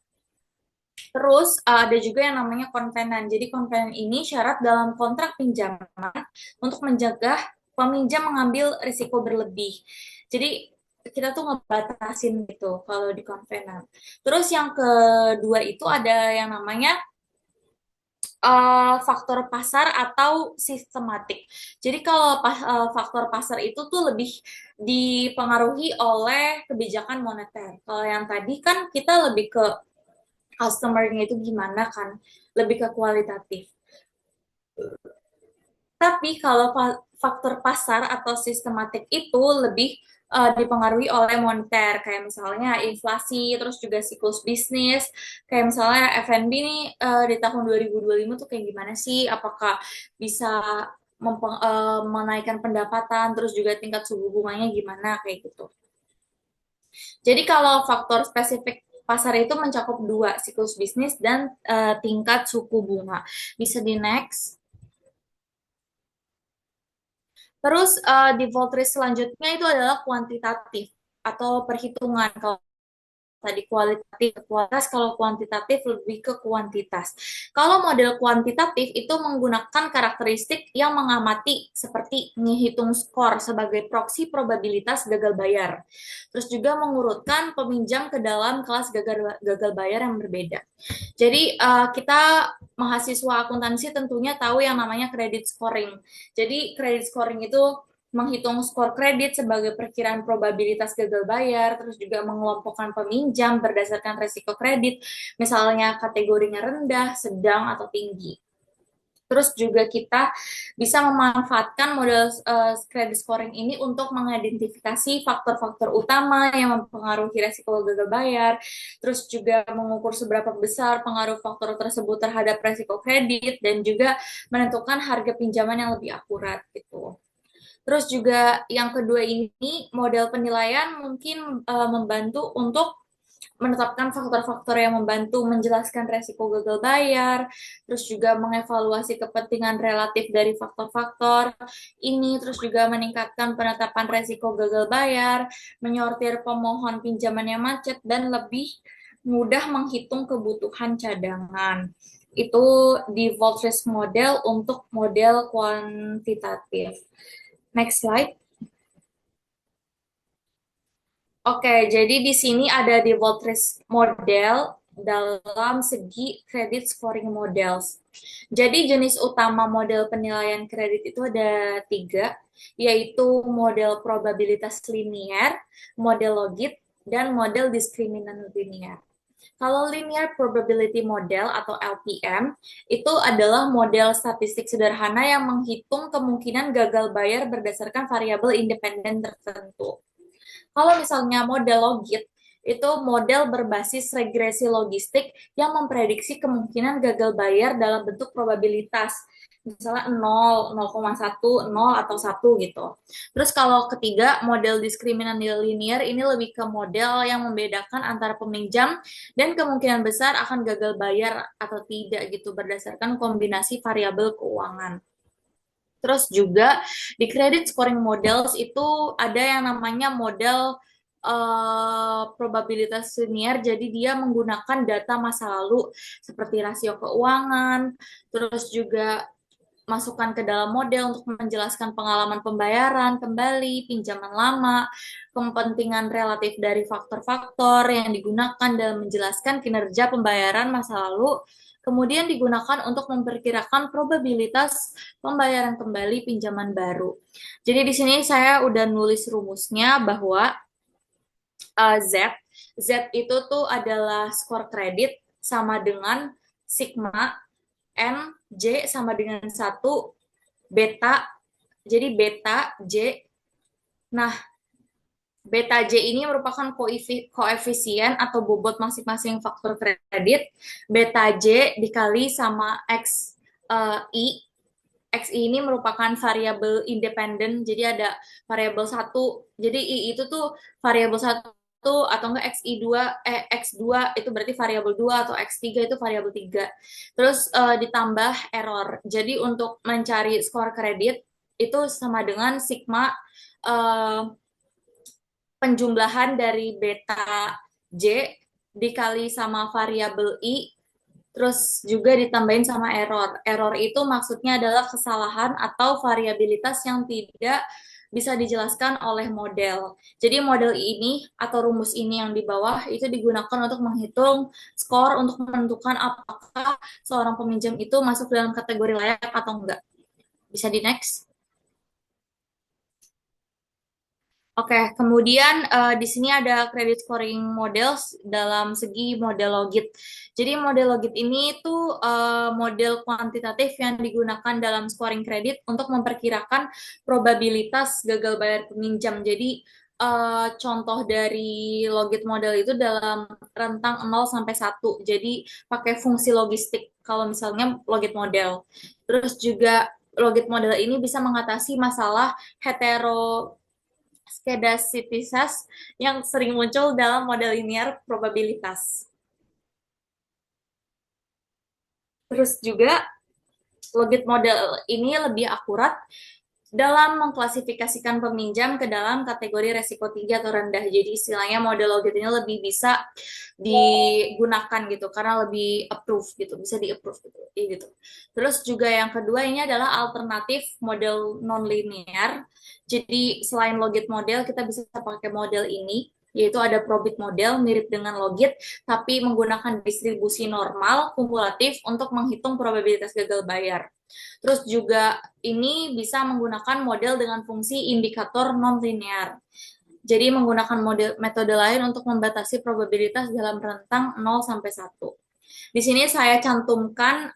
Speaker 2: Terus ada juga yang namanya konvenan. Jadi konvenan ini syarat dalam kontrak pinjaman untuk mencegah peminjam mengambil risiko berlebih. Jadi kita tuh ngebatasin gitu kalau di konvenan. Terus yang kedua itu ada yang namanya faktor pasar atau sistematik. Jadi kalau faktor pasar itu tuh lebih dipengaruhi oleh kebijakan moneter. Kalau yang tadi kan kita lebih ke customer-nya itu gimana kan, lebih ke kualitatif. Tapi kalau faktor pasar atau sistematik itu lebih dipengaruhi oleh moneter, kayak misalnya inflasi, terus juga siklus bisnis, kayak misalnya F&B nih di tahun 2025 tuh kayak gimana sih, apakah bisa menaikkan pendapatan, terus juga tingkat suku bunganya gimana, kayak gitu. Jadi kalau faktor spesifik pasar itu mencakup dua, siklus bisnis dan tingkat suku bunga. Bisa di next. Terus default risk selanjutnya itu adalah kuantitatif atau perhitungan. Kalau tadi kualitatif ke kualitas, kalau kuantitatif lebih ke kuantitas. Kalau model kuantitatif itu menggunakan karakteristik yang mengamati seperti menghitung skor sebagai proksi probabilitas gagal bayar. Terus juga mengurutkan peminjam ke dalam kelas gagal bayar yang berbeda. Jadi kita mahasiswa akuntansi tentunya tahu yang namanya credit scoring. Jadi credit scoring itu menghitung skor kredit sebagai perkiraan probabilitas gagal bayar, terus juga mengelompokkan peminjam berdasarkan resiko kredit, misalnya kategorinya rendah, sedang, atau tinggi. Terus juga kita bisa memanfaatkan model credit scoring ini untuk mengidentifikasi faktor-faktor utama yang mempengaruhi resiko gagal bayar, terus juga mengukur seberapa besar pengaruh faktor tersebut terhadap resiko kredit, dan juga menentukan harga pinjaman yang lebih akurat gitu. Terus juga yang kedua ini model penilaian mungkin membantu untuk menetapkan faktor-faktor yang membantu menjelaskan resiko gagal bayar, terus juga mengevaluasi kepentingan relatif dari faktor-faktor ini, terus juga meningkatkan penetapan resiko gagal bayar, menyortir pemohon pinjaman yang macet, dan lebih mudah menghitung kebutuhan cadangan. Itu default risk model untuk model kuantitatif. Next slide. Oke, jadi di sini ada default risk model dalam segi credit scoring models. Jadi jenis utama model penilaian kredit itu ada tiga, yaitu model probabilitas linear, model logit, dan model diskriminan linear. Kalau linear probability model atau LPM itu adalah model statistik sederhana yang menghitung kemungkinan gagal bayar berdasarkan variabel independen tertentu. Kalau misalnya model logit, itu model berbasis regresi logistik yang memprediksi kemungkinan gagal bayar dalam bentuk probabilitas. Misalnya 0, 0,1, 0, atau 1 gitu. Terus kalau ketiga, model diskriminan linear ini lebih ke model yang membedakan antara peminjam dan kemungkinan besar akan gagal bayar atau tidak gitu berdasarkan kombinasi variabel keuangan. Terus juga di credit scoring models itu ada yang namanya model probabilitas linear. Jadi dia menggunakan data masa lalu seperti rasio keuangan, terus juga masukkan ke dalam model untuk menjelaskan pengalaman pembayaran kembali, pinjaman lama, kepentingan relatif dari faktor-faktor yang digunakan dalam menjelaskan kinerja pembayaran masa lalu, kemudian digunakan untuk memperkirakan probabilitas pembayaran kembali pinjaman baru. Jadi di sini saya udah nulis rumusnya bahwa Z, Z itu tuh adalah skor kredit sama dengan sigma N J sama dengan 1 beta, jadi beta J. Nah, beta J ini merupakan koefisien atau bobot masing-masing faktor kredit. Beta J dikali sama I. XI ini merupakan variabel independen, jadi ada variabel satu. Jadi I itu tuh variabel satu atau enggak X2 itu berarti variabel 2 atau X3 itu variabel 3. Terus ditambah error. Jadi untuk mencari skor kredit itu sama dengan sigma penjumlahan dari beta J dikali sama variabel I terus juga ditambahin sama error. Error itu maksudnya adalah kesalahan atau variabilitas yang tidak bisa dijelaskan oleh model. Jadi model ini atau rumus ini yang di bawah itu digunakan untuk menghitung skor untuk menentukan apakah seorang peminjam itu masuk dalam kategori layak atau enggak. Bisa di next. Oke, kemudian di sini ada credit scoring models dalam segi model logit. Jadi model logit ini tuh model kuantitatif yang digunakan dalam scoring kredit untuk memperkirakan probabilitas gagal bayar peminjam. Jadi contoh dari logit model itu dalam rentang 0 sampai 1. Jadi pakai fungsi logistik kalau misalnya logit model. Terus juga logit model ini bisa mengatasi masalah skedasisitas yang sering muncul dalam model linear probabilitas. Terus juga logit model ini lebih akurat dalam mengklasifikasikan peminjam ke dalam kategori resiko tinggi atau rendah. Jadi istilahnya model logit ini lebih bisa digunakan gitu karena lebih approve gitu, bisa di-approve gitu. Terus juga yang kedua ini adalah alternatif model non-linear. Jadi selain logit model kita bisa pakai model ini yaitu ada probit model mirip dengan logit tapi menggunakan distribusi normal kumulatif untuk menghitung probabilitas gagal bayar. Terus juga ini bisa menggunakan model dengan fungsi indikator non-linear. Jadi menggunakan metode lain untuk membatasi probabilitas dalam rentang 0 sampai 1. Di sini saya cantumkan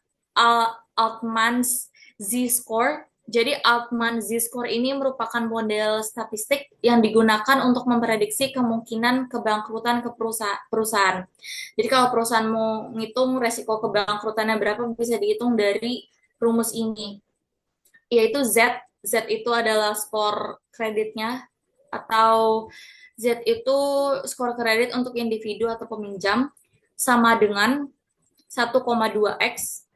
Speaker 2: Altman's Z-score. Jadi Altman Z-score ini merupakan model statistik yang digunakan untuk memprediksi kemungkinan kebangkrutan ke perusahaan. Jadi kalau perusahaan mau ngitung resiko kebangkrutannya berapa bisa dihitung dari rumus ini, yaitu Z. Z itu adalah skor kreditnya atau Z itu skor kredit untuk individu atau peminjam sama dengan 1,2x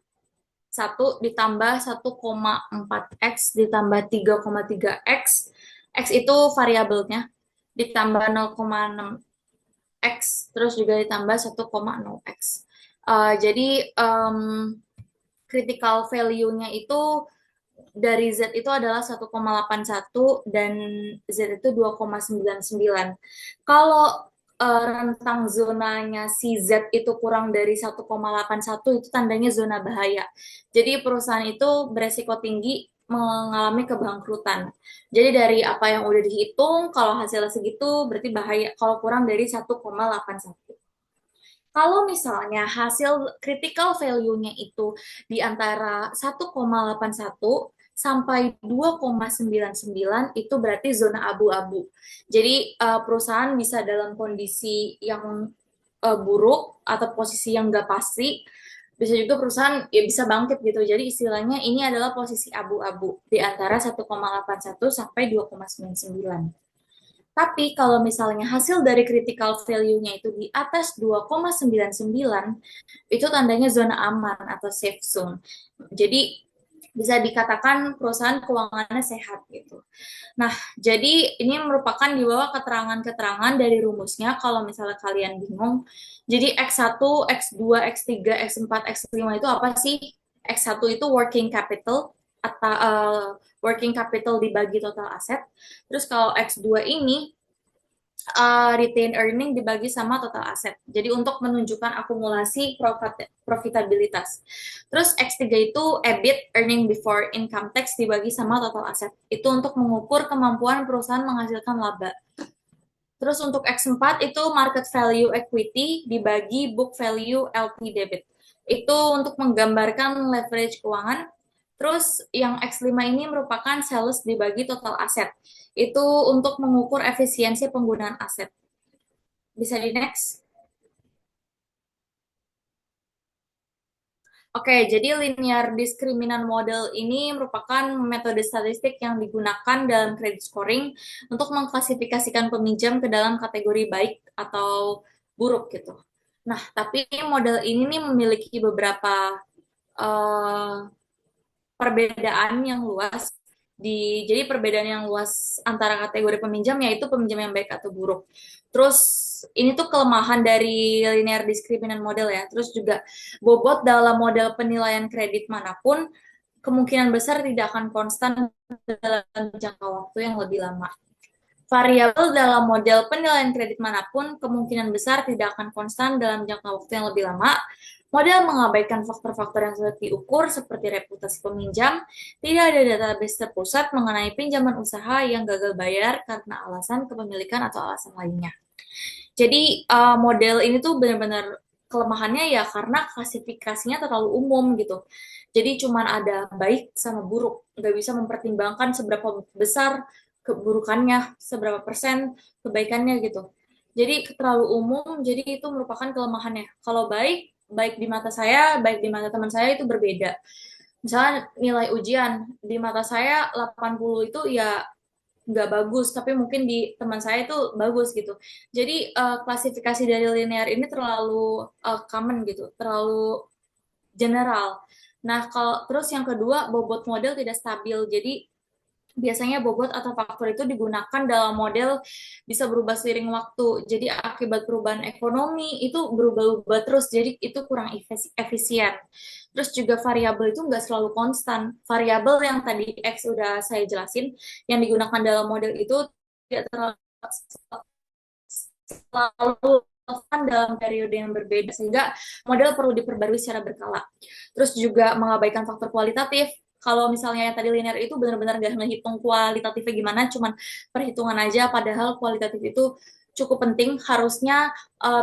Speaker 2: 1 ditambah 1,4x ditambah 3,3x. X itu variabelnya ditambah 0,6x terus juga ditambah 1,0x. Jadi critical value-nya itu dari Z itu adalah 1,81 dan Z itu 2,99. Kalau rentang zonanya si Z itu kurang dari 1,81 itu tandanya zona bahaya. Jadi perusahaan itu beresiko tinggi mengalami kebangkrutan. Jadi dari apa yang udah dihitung, kalau hasilnya segitu berarti bahaya kalau kurang dari 1,81. Kalau misalnya hasil critical value-nya itu di antara 1,81 sampai 2,99 itu berarti zona abu-abu. Jadi perusahaan bisa dalam kondisi yang buruk atau posisi yang nggak pasti, bisa juga perusahaan ya bisa bangkit gitu. Jadi istilahnya ini adalah posisi abu-abu di antara 1,81 sampai 2,99. Tapi kalau misalnya hasil dari critical value-nya itu di atas 2,99, itu tandanya zona aman atau safe zone. Jadi bisa dikatakan perusahaan keuangannya sehat gitu. Nah, jadi ini merupakan di bawah keterangan-keterangan dari rumusnya kalau misalnya kalian bingung. Jadi X1, X2, X3, X4, X5 itu apa sih? X1 itu working capital atau working capital dibagi total aset. Terus kalau X2 ini retained earning dibagi sama total aset. Jadi untuk menunjukkan akumulasi profitabilitas. Terus X3 itu EBIT, earning before income tax dibagi sama total aset. Itu untuk mengukur kemampuan perusahaan menghasilkan laba. Terus untuk X4 itu market value equity dibagi book value LP debit. Itu untuk menggambarkan leverage keuangan. Terus yang X5 ini merupakan sales dibagi total aset. Itu untuk mengukur efisiensi penggunaan aset. Bisa di next. Oke, jadi linear discriminant model ini merupakan metode statistik yang digunakan dalam credit scoring untuk mengklasifikasikan peminjam ke dalam kategori baik atau buruk gitu. Nah, tapi model ini nih memiliki beberapa perbedaan yang luas jadi perbedaan yang luas antara kategori peminjam yaitu peminjam yang baik atau buruk. Terus ini tuh kelemahan dari linear discriminant model ya. Terus juga bobot dalam model penilaian kredit manapun kemungkinan besar tidak akan konstan dalam jangka waktu yang lebih lama. Variabel dalam model penilaian kredit manapun kemungkinan besar tidak akan konstan dalam jangka waktu yang lebih lama. Model mengabaikan faktor-faktor yang sulit diukur seperti reputasi peminjam, tidak ada database terpusat mengenai pinjaman usaha yang gagal bayar karena alasan kepemilikan atau alasan lainnya. Jadi model ini tuh benar-benar kelemahannya ya karena klasifikasinya terlalu umum gitu. Jadi cuman ada baik sama buruk, nggak bisa mempertimbangkan seberapa besar keburukannya, seberapa persen kebaikannya gitu. Jadi terlalu umum, jadi itu merupakan kelemahannya. Kalau baik, baik di mata saya, baik di mata teman saya itu berbeda. Misalnya nilai ujian, di mata saya 80 itu ya nggak bagus, tapi mungkin di teman saya itu bagus gitu. Jadi klasifikasi dari linear ini terlalu common gitu, terlalu general. Nah, kalau terus yang kedua bobot model tidak stabil. Jadi biasanya bobot atau faktor itu digunakan dalam model bisa berubah seiring waktu. Jadi akibat perubahan ekonomi itu berubah-ubah terus. Jadi itu kurang efisien. Terus juga variabel itu nggak selalu konstan. Variabel yang tadi X udah saya jelasin, yang digunakan dalam model itu tidak terlalu selalu relevan dalam periode yang berbeda sehingga model perlu diperbarui secara berkala. Terus juga mengabaikan faktor kualitatif. Kalau misalnya yang tadi linear itu benar-benar nggak ngehitung kualitatifnya gimana, cuman perhitungan aja. Padahal kualitatif itu cukup penting. Harusnya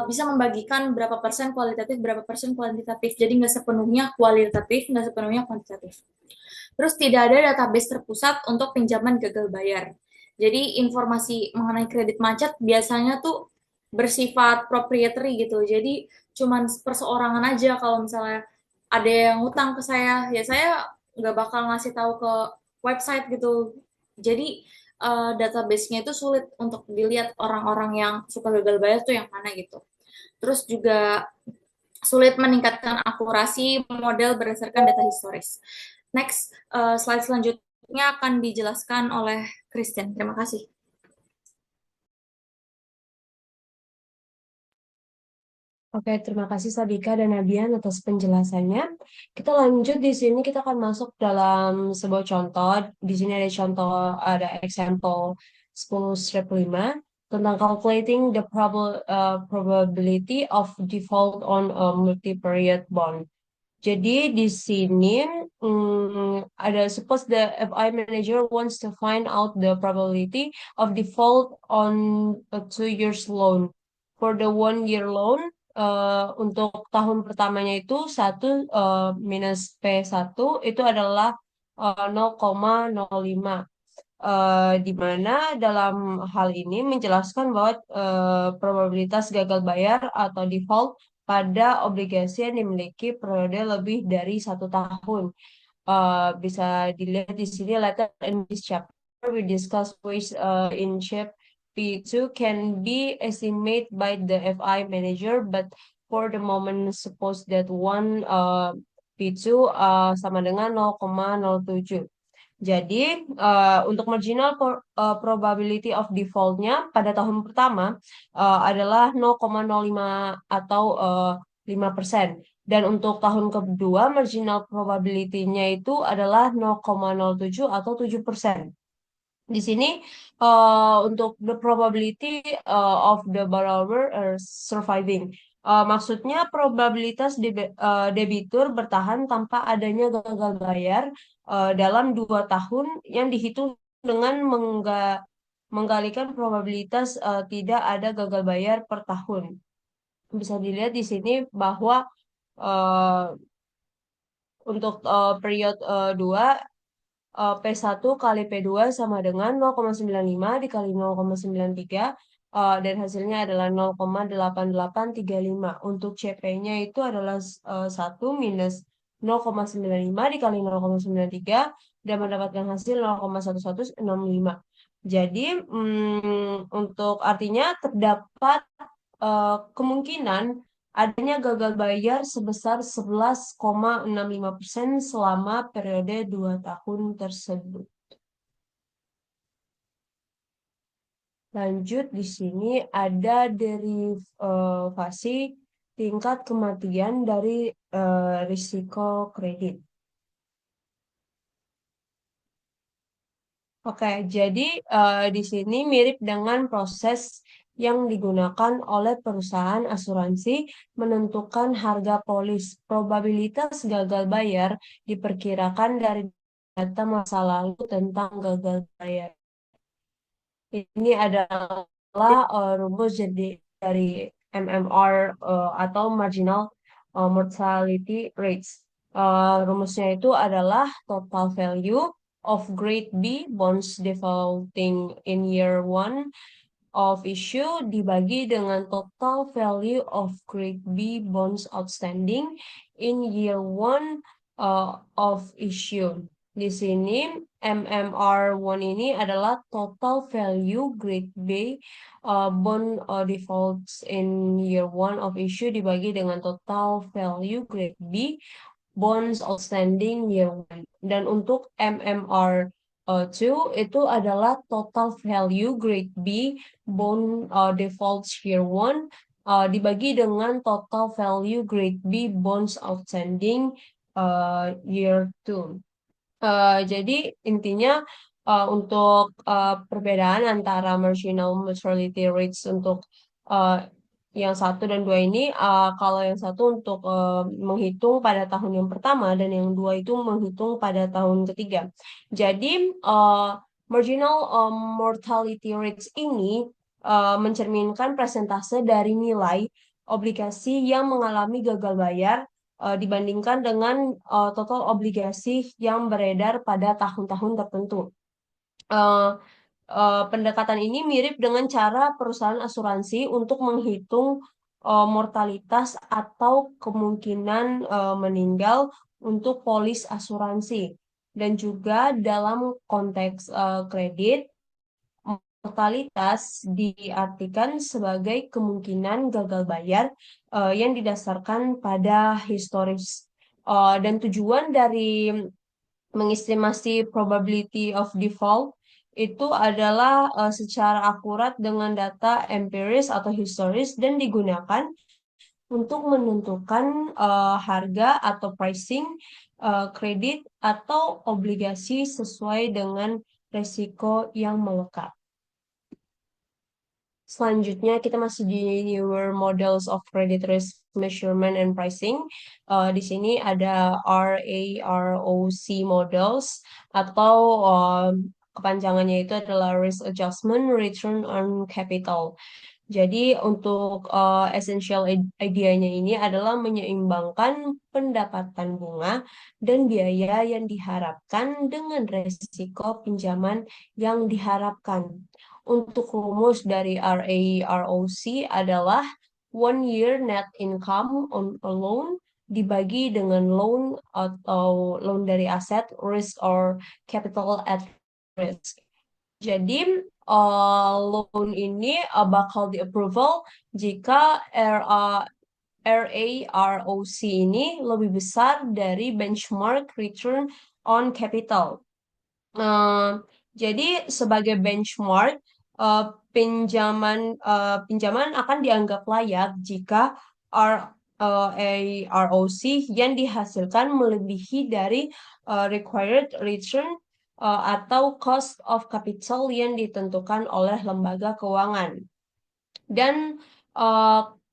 Speaker 2: bisa membagikan berapa persen kualitatif, berapa persen kuantitatif. Jadi nggak sepenuhnya kualitatif, nggak sepenuhnya kuantitatif. Terus tidak ada database terpusat untuk pinjaman gagal bayar. Jadi informasi mengenai kredit macet biasanya tuh bersifat proprietary gitu. Jadi cuman perseorangan aja kalau misalnya ada yang ngutang ke saya, ya saya nggak bakal ngasih tahu ke website gitu. Jadi database-nya itu sulit untuk dilihat orang-orang yang suka gagal bayar tuh yang mana gitu. Terus juga sulit meningkatkan akurasi model berdasarkan data historis. Next, slide selanjutnya akan dijelaskan oleh Christian. Terima kasih.
Speaker 3: Oke, terima kasih Sabika dan Nabian atas penjelasannya. Kita lanjut di sini, kita akan masuk dalam sebuah contoh. Di sini ada contoh, ada example 10/5 tentang calculating the probability of default on a multi-period bond. Jadi di sini ada suppose the FI manager wants to find out the probability of default on a 2 years loan. For the 1 year loan, untuk tahun pertamanya itu 1 minus P1 itu adalah 0,05. Di mana dalam hal ini menjelaskan bahwa probabilitas gagal bayar atau default pada obligasi yang dimiliki periode lebih dari 1 tahun. Bisa dilihat di sini later in this chapter we discuss ways in shape P2 can be estimated by the FI manager, but for the moment suppose that one P2 sama dengan 0,07. Jadi, untuk marginal probability of default-nya pada tahun pertama adalah 0,05 atau 5%. Dan untuk tahun kedua, marginal probability-nya itu adalah 0,07 atau 7%. Di sini untuk the probability of the borrower surviving. Maksudnya probabilitas debitur bertahan tanpa adanya gagal bayar dalam 2 tahun yang dihitung dengan menggalikan probabilitas tidak ada gagal bayar per tahun. Bisa dilihat di sini bahwa uh, untuk periode 2 P1 kali P2 sama dengan 0,95 dikali 0,93 dan hasilnya adalah 0,8835. Untuk CP-nya itu adalah 1 minus 0,95 dikali 0,93 dan mendapatkan hasil 0,1165. Jadi untuk artinya terdapat kemungkinan adanya gagal bayar sebesar 11,65% selama periode 2 tahun tersebut. Lanjut, di sini ada derivasi tingkat kematian dari risiko kredit. Oke, jadi di sini mirip dengan proses yang digunakan oleh perusahaan asuransi menentukan harga polis. Probabilitas gagal bayar diperkirakan dari data masa lalu tentang gagal bayar. Ini adalah rumus dari MMR atau marginal mortality rates. Rumusnya itu adalah total value of grade B bonds defaulting in year 1 of issue dibagi dengan total value of grade B bonds outstanding in year 1 of issue. Di sini MMR1 ini adalah total value grade B bond defaults in year 1 of issue dibagi dengan total value grade B bonds outstanding year 1. Dan untuk MMR 2 itu adalah total value grade B bond defaults year 1 dibagi dengan total value grade B bonds outstanding year 2. Jadi intinya untuk perbedaan antara marginal mortality rates untuk uh, yang 1 dan 2 ini, kalau yang 1 untuk menghitung pada tahun yang pertama dan yang 2 itu menghitung pada tahun ketiga. Jadi marginal mortality rates ini mencerminkan persentase dari nilai obligasi yang mengalami gagal bayar dibandingkan dengan total obligasi yang beredar pada tahun-tahun tertentu. Pendekatan ini mirip dengan cara perusahaan asuransi untuk menghitung mortalitas atau kemungkinan meninggal untuk polis asuransi. Dan juga dalam konteks kredit, mortalitas diartikan sebagai kemungkinan gagal bayar yang didasarkan pada historis. Dan tujuan dari mengestimasi probability of default itu adalah secara akurat dengan data empiris atau historis dan digunakan untuk menentukan harga atau pricing kredit atau obligasi sesuai dengan resiko yang melekat. Selanjutnya kita masih di newer models of credit risk measurement and pricing. Di sini ada RAROC models atau kepanjangannya itu adalah risk adjustment return on capital. Jadi untuk essential idea-nya ini adalah menyeimbangkan pendapatan bunga dan biaya yang diharapkan dengan resiko pinjaman yang diharapkan. Untuk rumus dari RAROC adalah 1 year net income on a loan dibagi dengan loan atau loan dari aset, risk or capital at risk. Jadi loan ini bakal di-approval jika RAROC ini lebih besar dari benchmark return on capital. Jadi sebagai benchmark, pinjaman akan dianggap layak jika RAROC yang dihasilkan melebihi dari required return atau cost of capital yang ditentukan oleh lembaga keuangan. Dan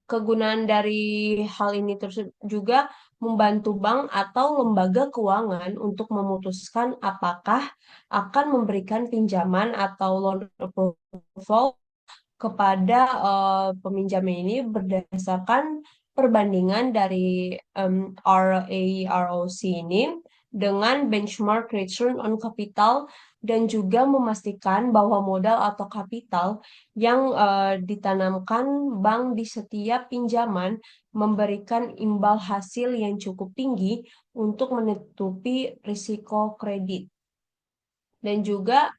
Speaker 3: kegunaan dari hal ini juga membantu bank atau lembaga keuangan untuk memutuskan apakah akan memberikan pinjaman atau loan approval kepada peminjam ini berdasarkan perbandingan dari RAROC ini dengan benchmark return on capital dan juga memastikan bahwa modal atau kapital yang ditanamkan bank di setiap pinjaman memberikan imbal hasil yang cukup tinggi untuk menutupi risiko kredit. Dan juga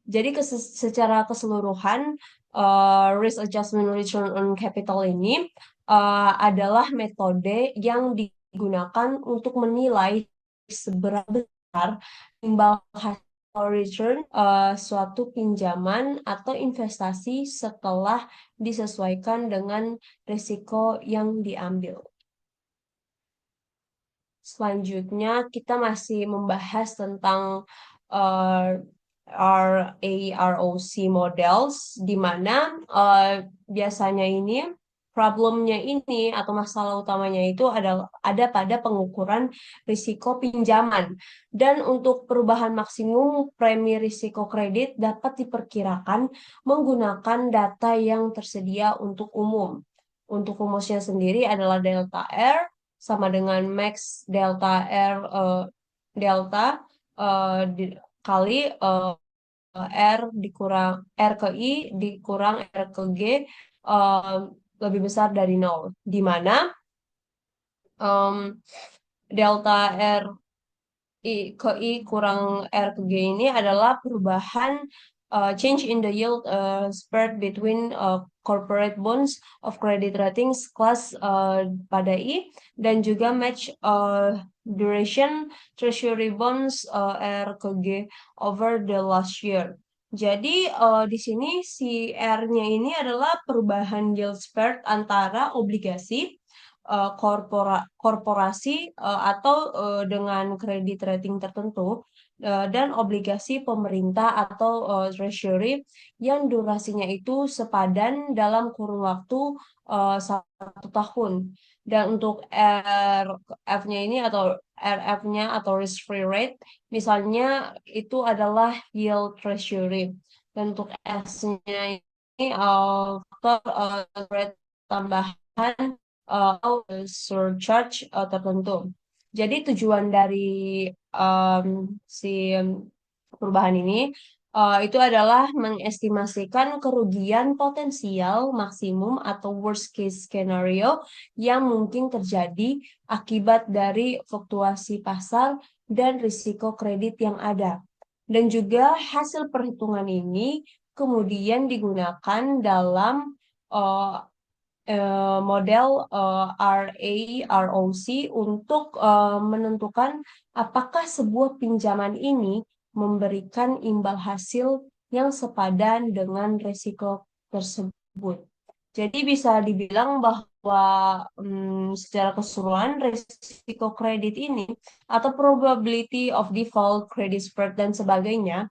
Speaker 3: jadi secara keseluruhan risk adjustment return on capital ini adalah metode yang digunakan untuk menilai seberapa besar imbal hasil return suatu pinjaman atau investasi setelah disesuaikan dengan risiko yang diambil. Selanjutnya kita masih membahas tentang RAROC models, di mana biasanya ini problemnya ini atau masalah utamanya itu ada pada pengukuran risiko pinjaman. Dan untuk perubahan maksimum premi risiko kredit dapat diperkirakan menggunakan data yang tersedia untuk umum. Untuk rumusnya sendiri adalah delta R sama dengan max delta R delta kali R dikurang R ke I dikurang R ke G lebih besar dari 0, di mana delta R ke I kurang R ke G ini adalah perubahan change in the yield spread between corporate bonds of credit ratings class pada I dan juga match duration treasury bonds R ke G over the last year. Jadi di sini si R-nya ini adalah perubahan yield spread antara obligasi korporasi atau dengan kredit rating tertentu dan obligasi pemerintah atau treasury yang durasinya itu sepadan dalam kurun waktu 1 tahun. Dan untuk RF-nya ini atau RF-nya atau risk free rate misalnya itu adalah yield treasury. Dan untuk S-nya ini faktor rate tambahan atau surcharge tertentu. Jadi tujuan dari si perubahan ini itu adalah mengestimasikan kerugian potensial maksimum atau worst case scenario yang mungkin terjadi akibat dari fluktuasi pasar dan risiko kredit yang ada. Dan juga hasil perhitungan ini kemudian digunakan dalam model RAROC untuk menentukan apakah sebuah pinjaman ini memberikan imbal hasil yang sepadan dengan risiko tersebut. Jadi bisa dibilang bahwa secara keseluruhan risiko kredit ini atau probability of default, credit spread dan sebagainya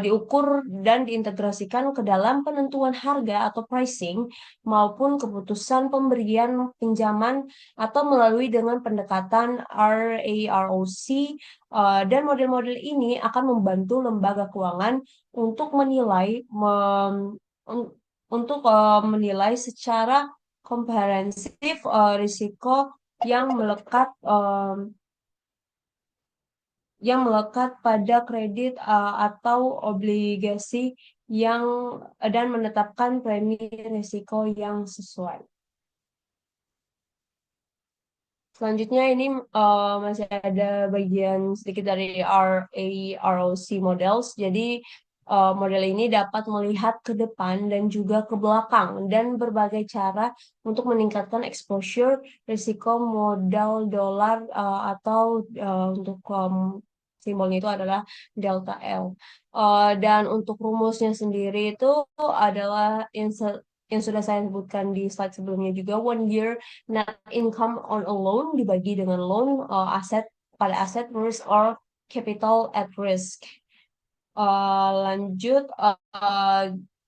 Speaker 3: diukur dan diintegrasikan ke dalam penentuan harga atau pricing maupun keputusan pemberian pinjaman atau melalui dengan pendekatan RAROC dan model-model ini akan membantu lembaga keuangan untuk menilai menilai secara komprehensif risiko yang melekat pada kredit atau obligasi dan menetapkan premi risiko yang sesuai. Selanjutnya ini masih ada bagian sedikit dari RAROC models. Jadi Model ini dapat melihat ke depan dan juga ke belakang dan berbagai cara untuk meningkatkan exposure risiko modal dolar atau untuk simbolnya itu adalah delta L. Dan untuk rumusnya sendiri itu adalah yang sudah saya sebutkan di slide sebelumnya juga, 1 year net income on a loan dibagi dengan loan aset pada aset risk or capital at risk. Lanjut,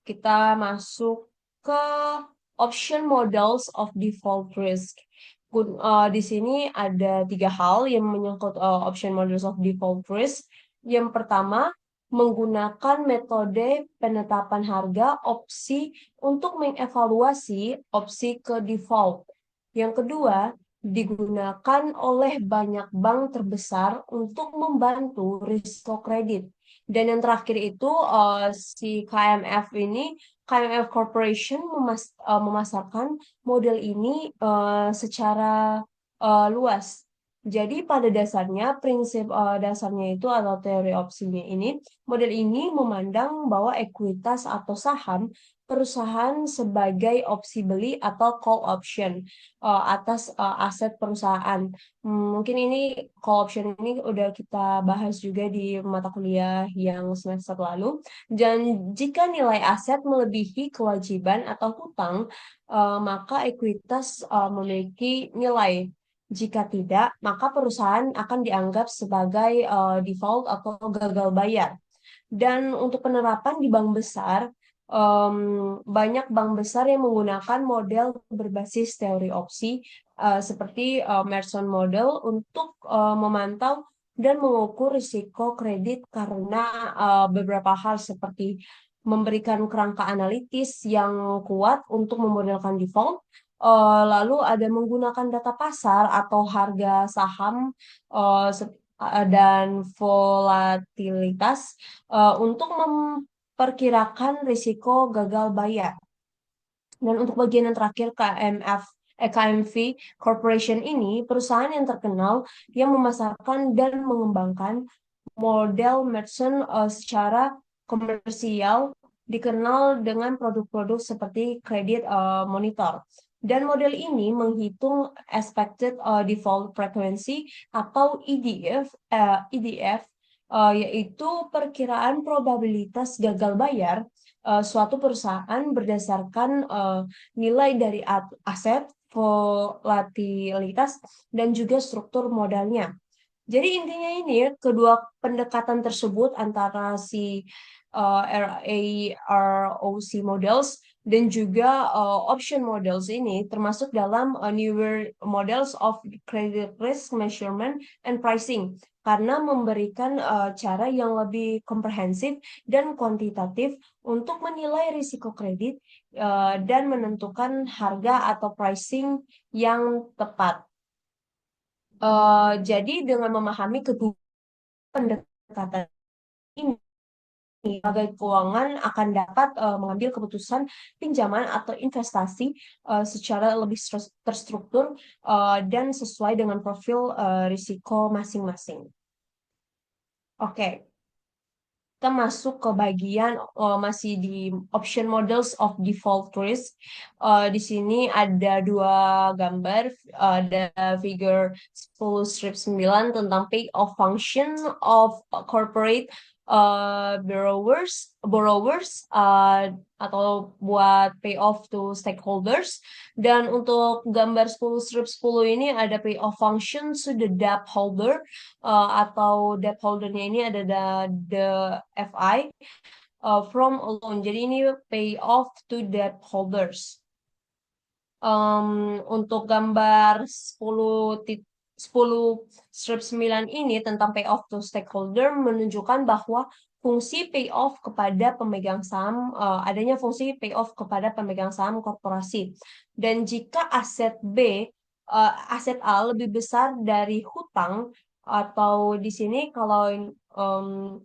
Speaker 3: kita masuk ke option models of default risk. Di sini ada 3 hal yang menyangkut option models of default risk. Yang pertama, menggunakan metode penetapan harga opsi untuk mengevaluasi opsi ke default. Yang kedua, digunakan oleh banyak bank terbesar untuk membantu risiko kredit. Dan yang terakhir itu si KMF Corporation memasarkan model ini secara luas. Jadi pada dasarnya prinsip dasarnya itu atau teori opsinya ini, model ini memandang bahwa ekuitas atau saham perusahaan sebagai opsi beli atau call option atas aset perusahaan. Mungkin ini call option ini udah kita bahas juga di mata kuliah yang semester lalu. Dan jika nilai aset melebihi kewajiban atau hutang, maka ekuitas memiliki nilai. Jika tidak, maka perusahaan akan dianggap sebagai default atau gagal bayar. Dan untuk penerapan di bank besar, banyak bank besar yang menggunakan model berbasis teori opsi seperti Merson Model untuk memantau dan mengukur risiko kredit karena beberapa hal seperti memberikan kerangka analitis yang kuat untuk memodelkan default, lalu ada menggunakan data pasar atau harga saham dan volatilitas untuk memperkirakan risiko gagal bayar. Dan untuk bagian yang terakhir KMV Corporation ini perusahaan yang terkenal yang memasarkan dan mengembangkan model Merchant secara komersial, dikenal dengan produk-produk seperti kredit monitor. Dan model ini menghitung expected default frequency atau EDF, yaitu perkiraan probabilitas gagal bayar suatu perusahaan berdasarkan nilai dari aset, volatilitas, dan juga struktur modalnya. Jadi intinya ini kedua pendekatan tersebut antara si RAROC models dan juga option models ini termasuk dalam newer models of credit risk measurement and pricing karena memberikan cara yang lebih komprehensif dan kuantitatif untuk menilai risiko kredit dan menentukan harga atau pricing yang tepat. Jadi dengan memahami kedua pendekatan ini, lembaga keuangan akan dapat mengambil keputusan pinjaman atau investasi secara lebih terstruktur dan sesuai dengan profil risiko masing-masing. Oke. Kita masuk ke bagian masih di option models of default risk. Di sini ada 2 gambar, ada figure 10/9 tentang payoff function of corporate borrowers atau buat payoff to stakeholders. Dan untuk gambar 10/10 ini ada payoff function to the debt holder atau debt holdernya ini ada the FI from a loan. Jadi ini payoff to debt holders. Untuk gambar 10/9 ini tentang payoff to stakeholder menunjukkan bahwa fungsi payoff kepada pemegang saham, adanya fungsi payoff kepada pemegang saham korporasi. Dan jika aset aset A lebih besar dari hutang, atau di sini kalau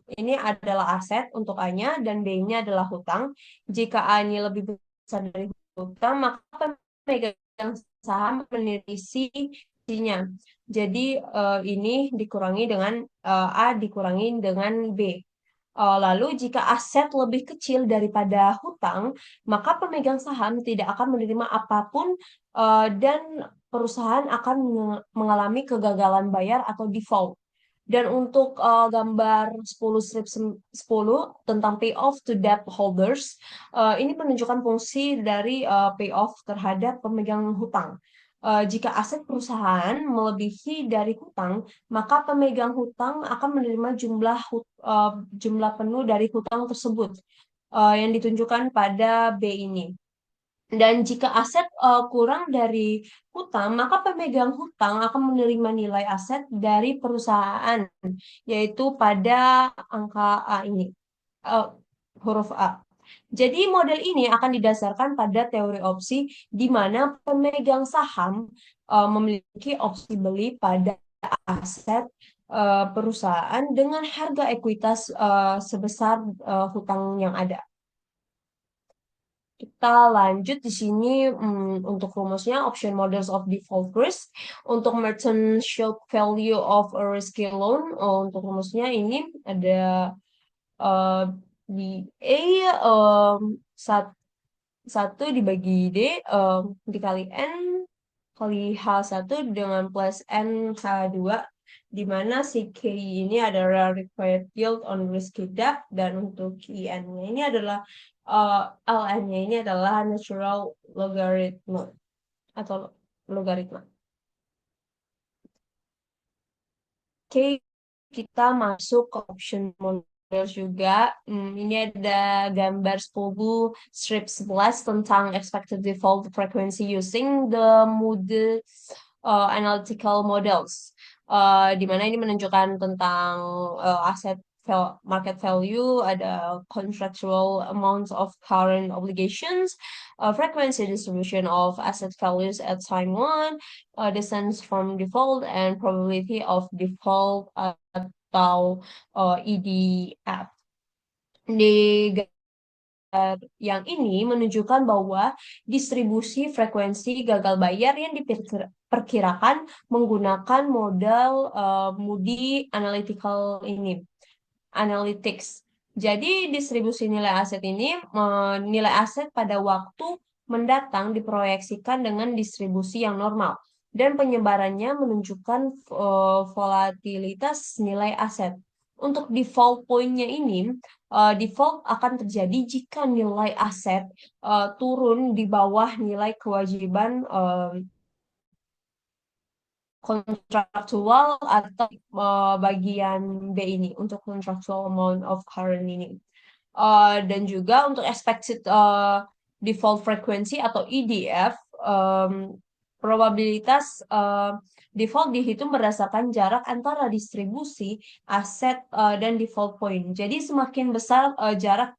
Speaker 3: ini adalah aset untuk A-nya dan B-nya adalah hutang. Jika A ini lebih besar dari hutang, maka pemegang saham menirisi-nya. Jadi ini dikurangi dengan A dikurangi dengan B. Lalu jika aset lebih kecil daripada hutang, maka pemegang saham tidak akan menerima apapun dan perusahaan akan mengalami kegagalan bayar atau default. Dan untuk gambar 10 strip 10 tentang payoff to debt holders, ini menunjukkan fungsi dari payoff terhadap pemegang hutang. Jika aset perusahaan melebihi dari hutang, maka pemegang hutang akan menerima jumlah penuh dari hutang tersebut yang ditunjukkan pada B ini. Dan jika aset kurang dari hutang, maka pemegang hutang akan menerima nilai aset dari perusahaan, yaitu pada angka A ini, eh, huruf A. Jadi model ini akan didasarkan pada teori opsi, di mana pemegang saham memiliki opsi beli pada aset perusahaan dengan harga ekuitas sebesar hutang yang ada. Kita lanjut di sini untuk rumusnya option models of default risk. Untuk merchant shock value of a risky loan, untuk rumusnya ini ada uh, di A satu dibagi D dikali N kali H1 dengan plus NH2, di mana si K ini adalah required yield on risky debt, dan untuk IN-nya ini adalah LN-nya ini adalah natural logarithm atau logaritma. Oke, kita masuk ke option model juga. Ini ada gambar 10 strip 11 tentang expected default frequency using the Moody analytical models. Di mana ini menunjukkan tentang aset market value, ada contractual amounts of current obligations, frequency distribution of asset values at time one, distance from default, and probability of default atau EDF. Di yang ini menunjukkan bahwa distribusi frekuensi gagal bayar yang diperkirakan menggunakan model Moody Analytical ini, Analytics. Jadi distribusi nilai aset ini, nilai aset pada waktu mendatang diproyeksikan dengan distribusi yang normal, dan penyebarannya menunjukkan volatilitas nilai aset. Untuk default point-nya ini, default akan terjadi jika nilai aset turun di bawah nilai kewajiban kontraktual atau bagian B ini, untuk contractual amount of current ini. Dan juga untuk expected default frequency atau EDF, probabilitas default dihitung berdasarkan jarak antara distribusi aset dan default point. Jadi semakin besar jarak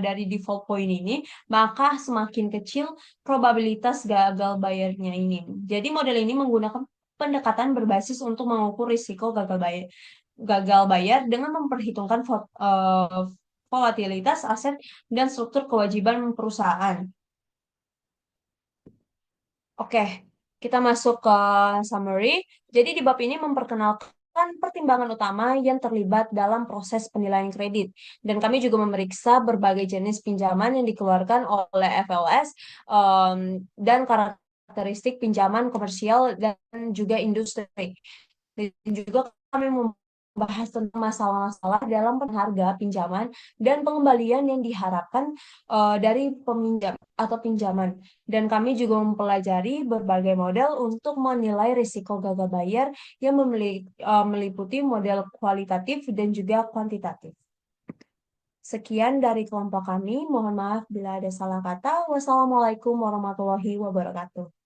Speaker 3: dari default point ini, maka semakin kecil probabilitas gagal bayarnya ini. Jadi model ini menggunakan pendekatan berbasis untuk mengukur risiko gagal bayar dengan memperhitungkan volatilitas aset dan struktur kewajiban perusahaan. Oke, kita masuk ke summary. Jadi di bab ini memperkenalkan pertimbangan utama yang terlibat dalam proses penilaian kredit. Dan kami juga memeriksa berbagai jenis pinjaman yang dikeluarkan oleh FLS dan karakteristik pinjaman komersial dan juga industri. Dan juga kami membahas tentang masalah-masalah dalam harga pinjaman dan pengembalian yang diharapkan dari peminjam atau pinjaman. Dan kami juga mempelajari berbagai model untuk menilai risiko gagal bayar yang meliputi model kualitatif dan juga kuantitatif. Sekian dari kelompok kami. Mohon maaf bila ada salah kata. Wassalamualaikum warahmatullahi wabarakatuh.